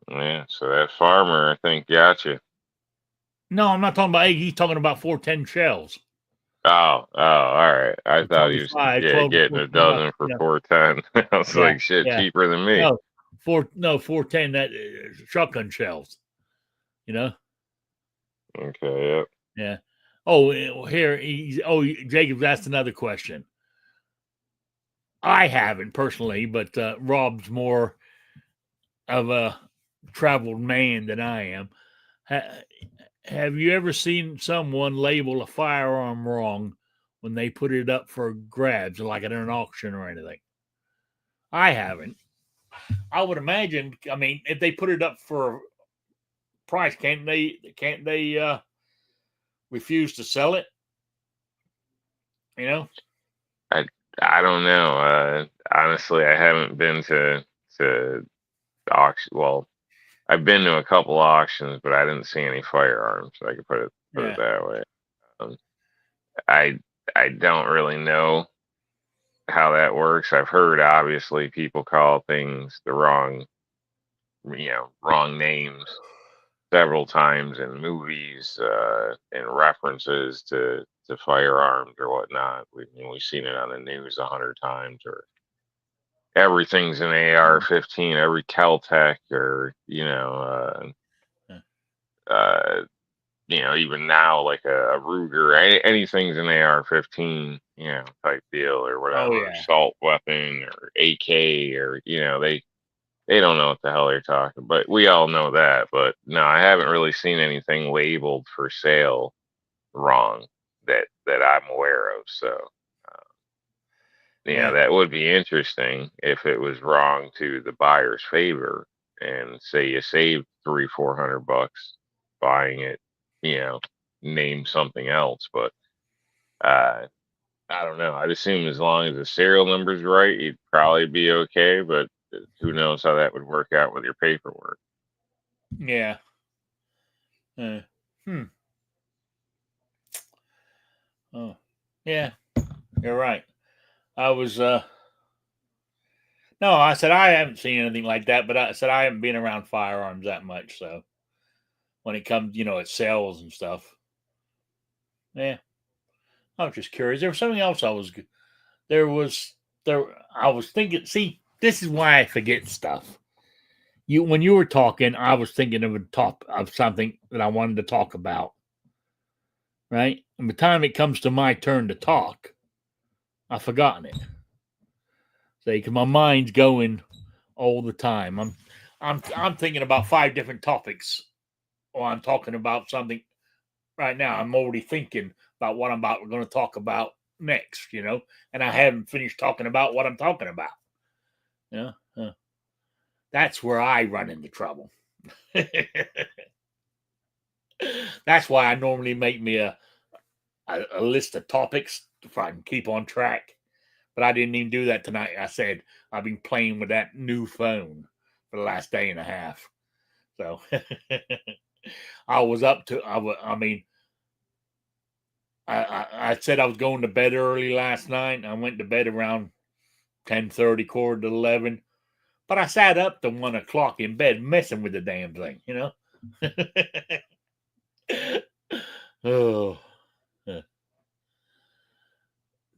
B: Yeah, so that farmer, I think, got you.
A: No, I'm not talking about egg. He's talking about 410 shells.
B: Oh, all right. I thought he was getting a dozen for $4.10. I was like, shit, cheaper than me.
A: No, 410 that shotgun shells.
B: Okay, yep.
A: Yeah. Oh, here Jacob's asked another question. I haven't personally, but Rob's more of a traveled man than I am. Have you ever seen someone label a firearm wrong when they put it up for grabs, like at an auction or anything? I haven't. I would imagine. I mean, if they put it up for price, can't they refuse to sell it?
B: I don't know. Honestly, I haven't been to auction. Well, I've been to a couple auctions, but I didn't see any firearms. So I could put it that way. I don't really know how that works. I've heard obviously people call things the wrong names several times in movies and references to firearms or whatnot. We've seen it on the news 100 times, or everything's an AR-15, every Kel-Tec, or even now like a Ruger, anything's an AR-15, type deal or whatever, assault weapon or AK, or they don't know what the hell they're talking, but we all know that. But no, I haven't really seen anything labeled for sale wrong that I'm aware of. So, that would be interesting if it was wrong to the buyer's favor and say you saved $300-400 buying it, name something else, but I don't know. I'd assume as long as the serial number's right, you'd probably be okay, but who knows how that would work out with your paperwork.
A: Yeah. Hmm. Oh, yeah. You're right. I was no, I said I haven't seen anything like that, but I said I haven't been around firearms that much, so when it comes, at sales and stuff. Yeah. I was just curious. There was something else there was there I was thinking, see, this is why I forget stuff. When you were talking, I was thinking of something that I wanted to talk about. Right? And by the time it comes to my turn to talk, I've forgotten it. See, because my mind's going all the time. I'm thinking about 5 different topics, or I'm talking about something right now. I'm already thinking about what I'm going to talk about next, and I haven't finished talking about what I'm talking about. That's where I run into trouble. That's why I normally make me a list of topics if I can keep on track. But I didn't even do that tonight. I said I've been playing with that new phone for the last day and a half. So I was up to, I said I was going to bed early last night. I went to bed around 10:30, quarter to 11. But I sat up to 1 o'clock in bed messing with the damn thing, Oh.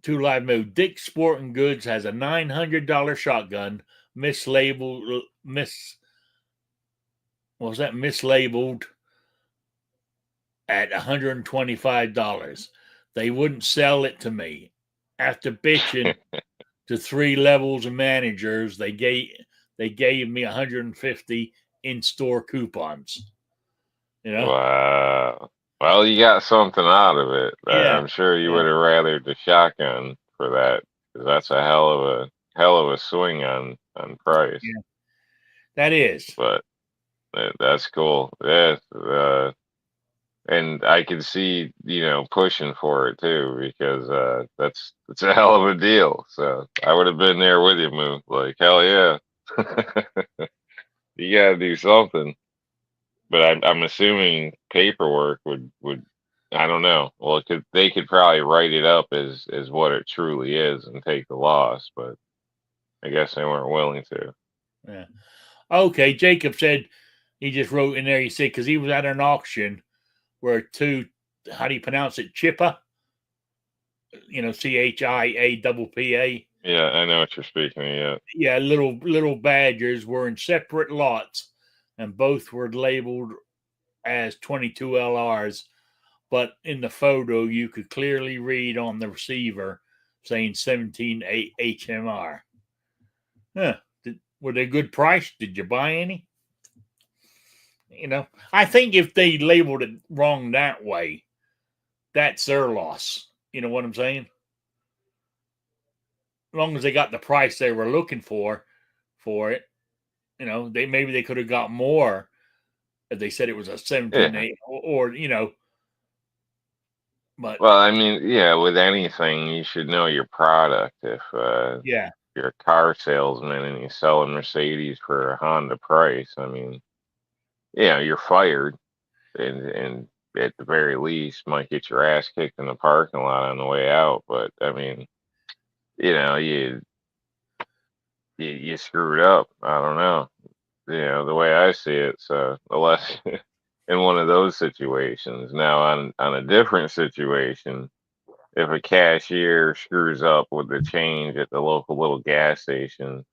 A: Two Live Mode. Dick's Sporting Goods has a $900 shotgun mislabeled at $125. They wouldn't sell it to me. After bitching to 3 levels of managers, they gave me 150 in-store coupons.
B: Wow. Well, you got something out of it.
A: Yeah.
B: I'm sure you would have rathered the shotgun for that, because that's a hell of a swing on price.
A: Yeah. That is.
B: But that's cool. Yeah. And I can see, pushing for it too, because it's a hell of a deal. So I would have been there with you, Moo. Like, hell yeah. You gotta do something. But I'm assuming paperwork would I don't know. Well, they could probably write it up as what it truly is and take the loss, but I guess they weren't willing to.
A: Yeah. Okay, Jacob said, he just wrote in there, he said, because he was at an auction where how do you pronounce it? Chippa? CHIAPPA.
B: Yeah, I know what you're speaking of. Yeah.
A: Yeah, little Badgers were in separate lots, and both were labeled as 22 LRs. But in the photo, you could clearly read on the receiver saying 17 HMR. Huh. Were they good price? Did you buy any? I think if they labeled it wrong that way, that's their loss. You know what I'm saying? As long as they got the price they were looking for it, they could have got more if they said it was a 17.8 or. But
B: well, I mean, yeah, with anything, you should know your product. If you're a car salesman and you sell a Mercedes for a Honda price, I mean, you're fired, and at the very least might get your ass kicked in the parking lot on the way out. But I mean, you screwed up. I don't know. The way I see it. So unless in one of those situations, now on a different situation, if a cashier screws up with the change at the local little gas station,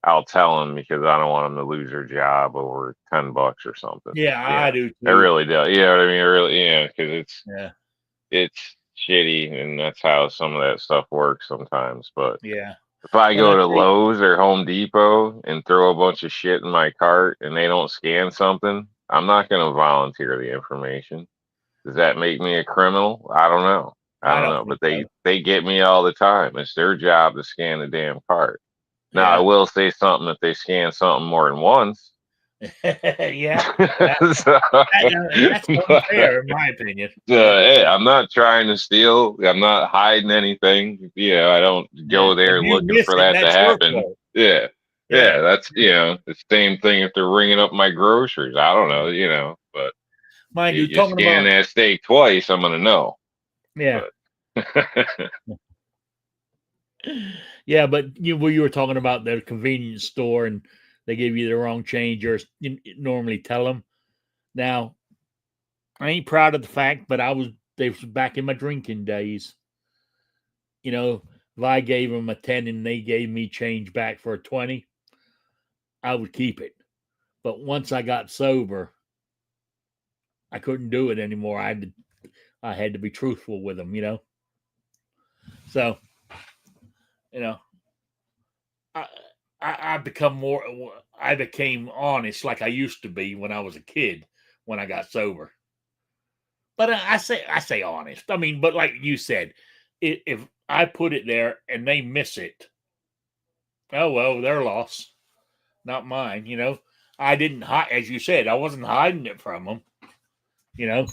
B: I'll tell them, because I don't want them to lose their job over $10 or something.
A: Yeah, I do too.
B: I really do. You know what I mean? Really, because it's shitty, and that's how some of that stuff works sometimes. But if I go to Lowe's or Home Depot and throw a bunch of shit in my cart and they don't scan something, I'm not going to volunteer the information. Does that make me a criminal? I don't know. I don't know. But they get me all the time. It's their job to scan the damn cart. Now, I will say something if they scan something more than once.
A: Yeah,
B: So,
A: that's
B: but,
A: unfair in my opinion.
B: hey, I'm not trying to steal. I'm not hiding anything. I don't
A: Yeah,
B: go
A: if
B: there
A: you
B: looking
A: miss
B: for
A: it,
B: that to
A: that's your
B: happen.
A: fault.
B: Yeah.
A: Yeah,
B: Yeah, that's the same thing if they're ringing up my groceries. I don't know, but
A: mind you,
B: you
A: talking
B: scan
A: about
B: that steak twice, I'm gonna know.
A: yeah,
B: But
A: yeah, but you were talking about the convenience store and they give you the wrong change, or you normally tell them. Now, I ain't proud of the fact, but they was back in my drinking days. If I gave them a 10 and they gave me change back for a 20, I would keep it. But once I got sober, I couldn't do it anymore. I had to be truthful with them. So, you know, I I become more. I became honest like I used to be when I was a kid when I got sober. But I say honest. I mean, but like you said, if I put it there and they miss it, oh well, their loss, not mine. I didn't hide, as you said, I wasn't hiding it from them. You know,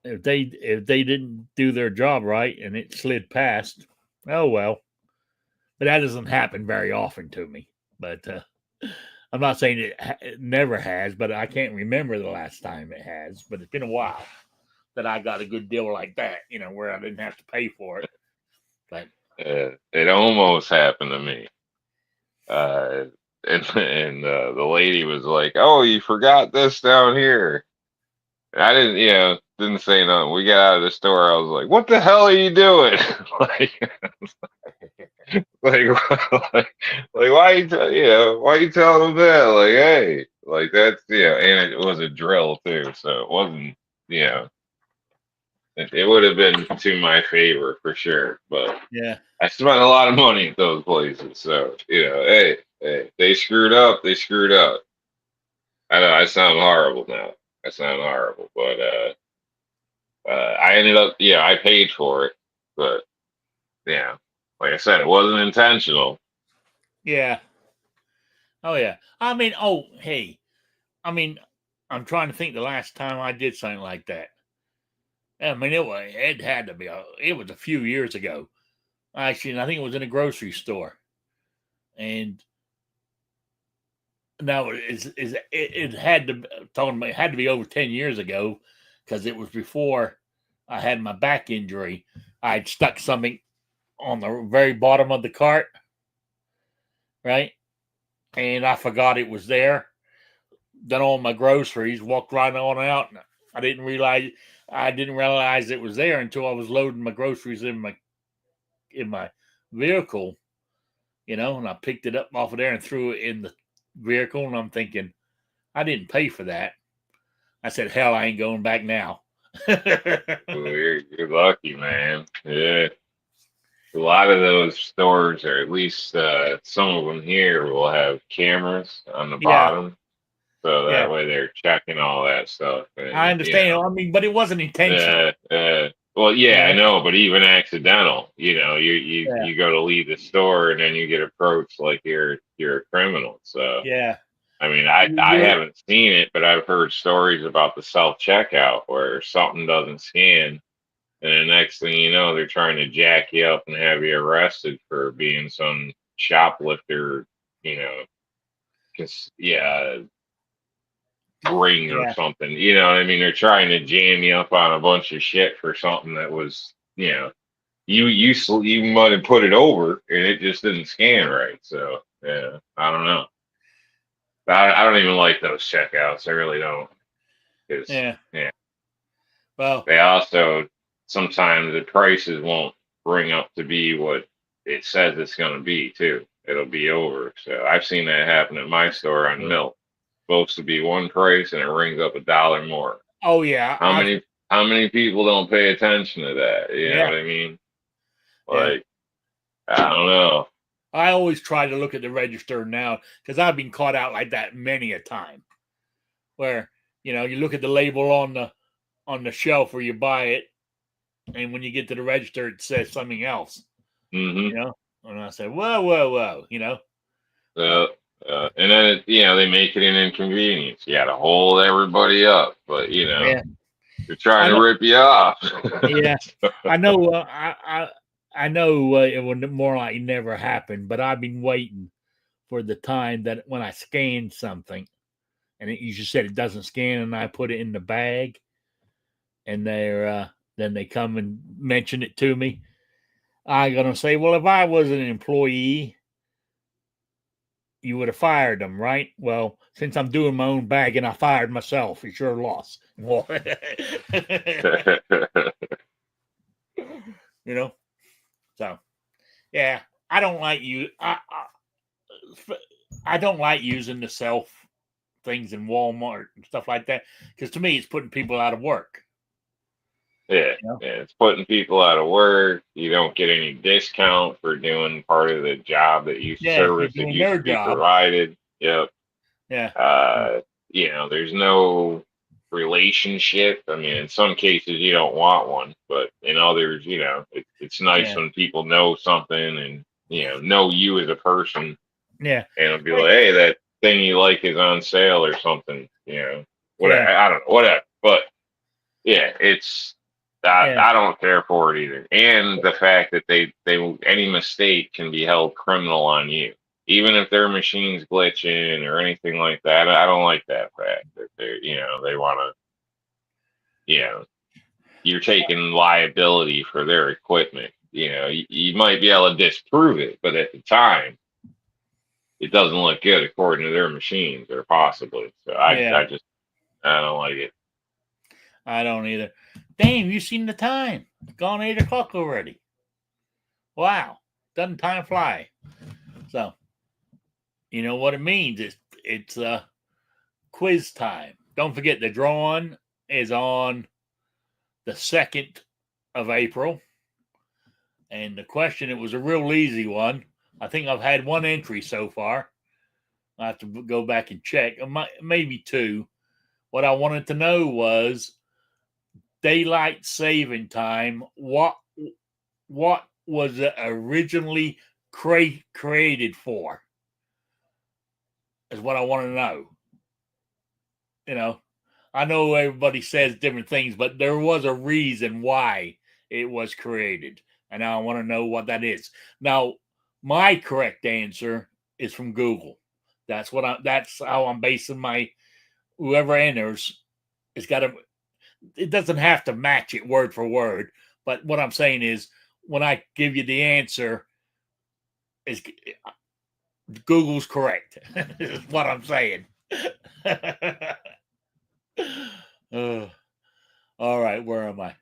A: if they didn't do their job right and it slid past, oh well. But that doesn't happen very often to me. But I'm not saying it never has, but I can't remember the last time it has. But it's been a while that I got a good deal like that. Where I didn't have to pay for it. But
B: it almost happened to me. Uh, and the lady was like, "Oh, you forgot this down here." And I didn't say nothing. We got out of the store. I was like, "What the hell are you doing?" like, like, why why you telling them that? Like, hey, like that's and it was a drill too, so it wasn't, you know, it would have been to my favor for sure, but
A: yeah,
B: I spent a lot of money at those places, so hey, they screwed up. They screwed up. I know I sound horrible now. I sound horrible, but I ended up, I paid for it, but yeah, like I said, it wasn't intentional.
A: yeah, oh yeah. I mean, oh hey, I mean, I'm trying to think the last time I did something like that. I mean, it had to be. It was a few years ago. Actually, I think it was in a grocery store, and now it had to talking about it had to be over 10 years ago because it was before I had my back injury. I'd stuck something on the very bottom of the cart, right, and I forgot it was there. Done all my groceries, walked right on out. And I didn't realize it was there until I was loading my groceries in my vehicle, and I picked it up off of there and threw it in the vehicle. And I'm thinking, I didn't pay for that. I said, hell, I ain't going back now.
B: Well, you're lucky, man. Yeah. A lot of those stores, or at least some of them here, will have cameras on the
A: Yeah,
B: bottom, so
A: yeah,
B: that way they're checking all that stuff.
A: I
B: And
A: understand. I mean, but it wasn't intentional.
B: well,
A: You
B: yeah, I
A: know?
B: know, but even accidental, you
A: Yeah,
B: you go to leave the store and then you get approached like you're a criminal. So
A: yeah,
B: I mean, I
A: you're
B: haven't seen it, but I've heard stories about the self checkout where something doesn't scan. And the next thing you know, they're trying to jack you up and have you arrested for being some shoplifter, you know, ring or
A: yeah,
B: something. You know what I mean? They're trying to jam you up on a bunch of shit for something that was, you might have put it over and it just didn't scan right. So yeah, I don't know. I don't even like those checkouts. I really don't, because
A: yeah.
B: yeah,
A: Well,
B: they also sometimes the prices won't bring up to be what it says it's going to be too. It'll be over. So I've seen that happen at my store on
A: yeah.
B: milk. Supposed to be one price and it rings up $1 more.
A: Oh yeah,
B: How many how many people don't pay attention to that? You know
A: yeah,
B: what I mean?
A: yeah.
B: Like, I don't know.
A: I always try to look at the register now because I've been caught out like that many a time. Where you look at the label on the shelf where you buy it, and when you get to the register, it says something else.
B: Hmm.
A: You know, and I say, whoa, whoa, whoa.
B: Uh,
A: But
B: And then, they make it an inconvenience. You got to hold everybody up, but,
A: Yeah,
B: they're trying
A: I
B: to
A: know.
B: rip you off.
A: Yeah, I know. I know it would more like never happen, but I've been waiting for the time that when I scan something, and you just said it doesn't scan, and I put it in the bag, and then they come and mention it to me. I'm gonna say, well, if I was an employee, you would have fired them, right? Well, since I'm doing my own bag and I fired myself, it's your loss. Well, you know. So yeah, I don't like you. I don't like using the self things in Walmart and stuff like that because to me it's putting people out of work.
B: Yeah,
A: You know?
B: yeah, it's putting people out of work. You don't get any discount for doing part of the job that you
A: Yeah, you're
B: service that
A: doing
B: used
A: their
B: to be
A: job.
B: provided. Yep.
A: Yeah,
B: Uh, there's no relationship. I mean, in some cases you don't want one, but in others, it's nice
A: yeah,
B: when people know something and know you as a person,
A: yeah,
B: and it'll be like, hey, that thing you like is on sale or something. Whatever.
A: yeah,
B: I don't know, whatever. But yeah, it's.
A: yeah,
B: I don't care for it either, and the fact that they any mistake can be held criminal on you, even if their machine's glitching or anything like that. I don't like that fact that they want to, you're taking liability for their equipment. You might be able to disprove it, but at the time, it doesn't look good according to their machines or possibly. So
A: yeah.
B: I don't like it.
A: I don't either. Damn, you seen the time? It's gone 8 o'clock already. Wow, doesn't time fly? So you know what it means. It's quiz time. Don't forget the drawing is on the 2nd of April. And the question, it was a real easy one. I think I've had one entry so far. I have to go back and check. Maybe two. What I wanted to know was daylight saving time. What was it originally created for? Is what I want to know. You know, I know everybody says different things, but there was a reason why it was created, and I want to know what that is. Now, my correct answer is from Google. That's how I'm basing my whoever enters. It's got to. It doesn't have to match it word for word, but what I'm saying is when I give you the answer, is Google's correct. Is what I'm saying. uh, all right, where am I?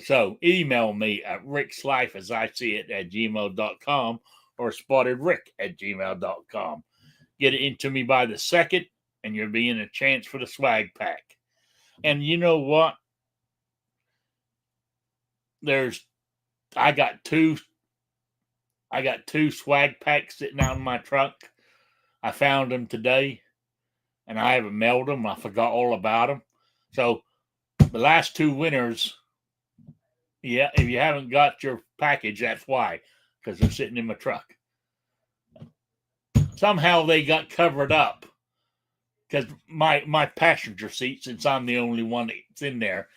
A: So email me at rickslife as I see it at gmail.com or spottedrick@gmail.com. Get it into me by the 2nd, and you'll be in a chance for the swag pack. And you know what? There's I got two swag packs sitting out in my truck. I found them today, and I haven't mailed them. I forgot all about them. So the last two winners, yeah, if you haven't got your package, that's why, because they're sitting in my truck. Somehow they got covered up because my passenger seat, since I'm the only one that's in there,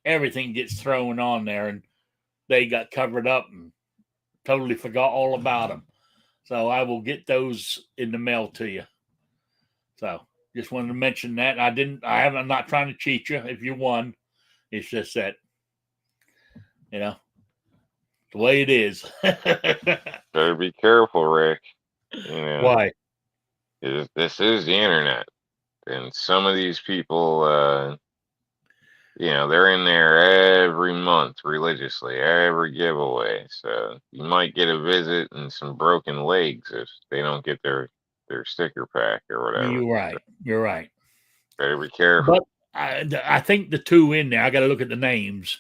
A: everything gets thrown on there, and they got covered up and totally forgot all about them. So I will get those in the mail to you. So just wanted to mention that. I'm not trying to cheat you if you won. It's just that, the way it is.
B: Better be careful, Rick.
A: Why?
B: This is the internet, and some of these people, they're in there every month religiously, every giveaway. So you might get a visit and some broken legs if they don't get their sticker pack or whatever.
A: You're right. You're right.
B: Better be careful.
A: But I think the two in there, I got to look at the names.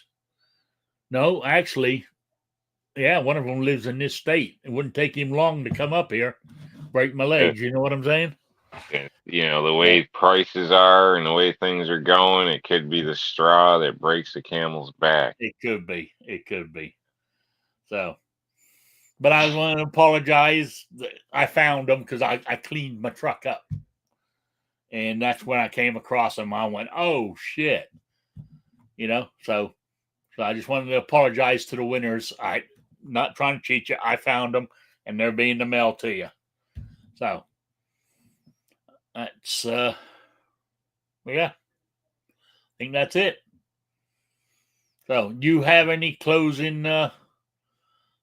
A: No, actually, yeah, one of them lives in this state. It wouldn't take him long to come up here, break my legs. You know what I'm saying?
B: And, the way prices are and the way things are going, it could be the straw that breaks the camel's back.
A: It could be. It could be. So, But I want to apologize. I found them because I cleaned my truck up. And that's when I came across them. I went, oh, shit. So I just wanted to apologize to the winners. I not trying to cheat you. I found them, and they're being the mail to you. So that's yeah. I think that's it. So, do you have any closing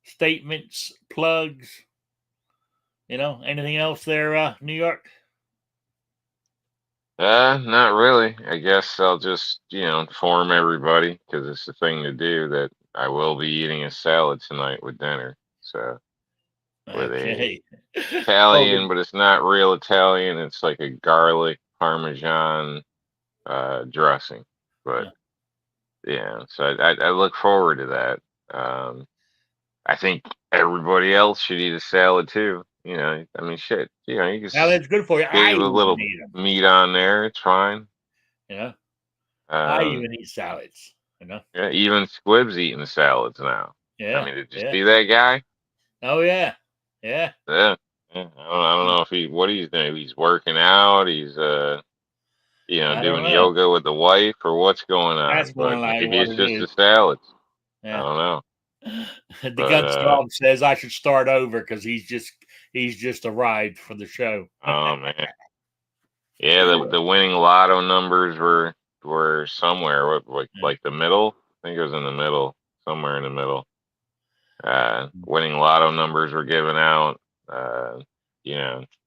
A: statements, plugs? Anything else there, New York?
B: Not really. I guess I'll just, inform everybody because it's the thing to do that I will be eating a salad tonight with dinner. So with
A: Okay.
B: a Italian, but it's not real Italian. It's like a garlic Parmesan dressing. But yeah, so I look forward to that. I think everybody else should eat a salad too. I mean, shit. You can
A: Now that's good for you. I
B: give a
A: even
B: little
A: eat them.
B: meat on there. It's fine.
A: I even eat salads.
B: Yeah, even Squib's eating salads now.
A: Yeah.
B: I mean, did you see that guy?
A: Oh yeah. Yeah.
B: Yeah. Yeah. I don't know if what he's doing. He's working out. He's
A: I don't
B: doing
A: know.
B: yoga with the wife or what's going on.
A: That's more
B: But
A: like
B: maybe
A: what
B: it's
A: it
B: just
A: is.
B: the salads. I
A: Yeah.
B: don't know.
A: The
B: But
A: gun dog says I should start over because he's just a ride for the show.
B: oh man. Yeah, the winning lotto numbers were somewhere like the middle. I think it was in the middle, somewhere in the middle. Winning lotto numbers were given out. The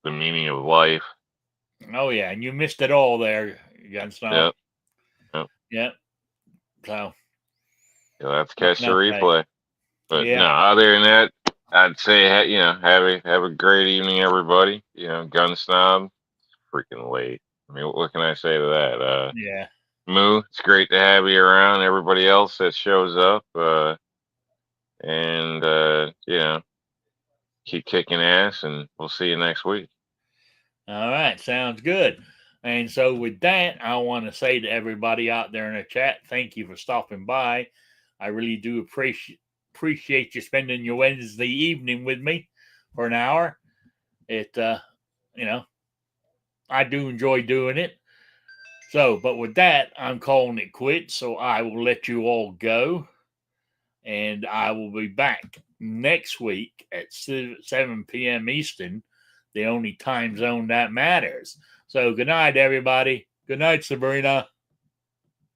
B: meaning of life.
A: Oh yeah, and you missed it all there, Gun Snob.
B: Yep.
A: Yep. So
B: You'll have to catch the replay. But
A: yeah.
B: no, other than that, I'd say have a great evening, everybody. Gun Snob, freaking late. I mean, what can I say to that?
A: Yeah.
B: Moo, it's great to have you around. Everybody else that shows up, and keep kicking ass, and we'll see you next week.
A: All right, sounds good. And so with that, I want to say to everybody out there in the chat, thank you for stopping by. I really do appreciate you spending your Wednesday evening with me for an hour. It I do enjoy doing it. So, but with that, I'm calling it quits. So I will let you all go. And I will be back next week at 7 p.m. Eastern, the only time zone that matters. So good night, everybody. Good night, Sabrina.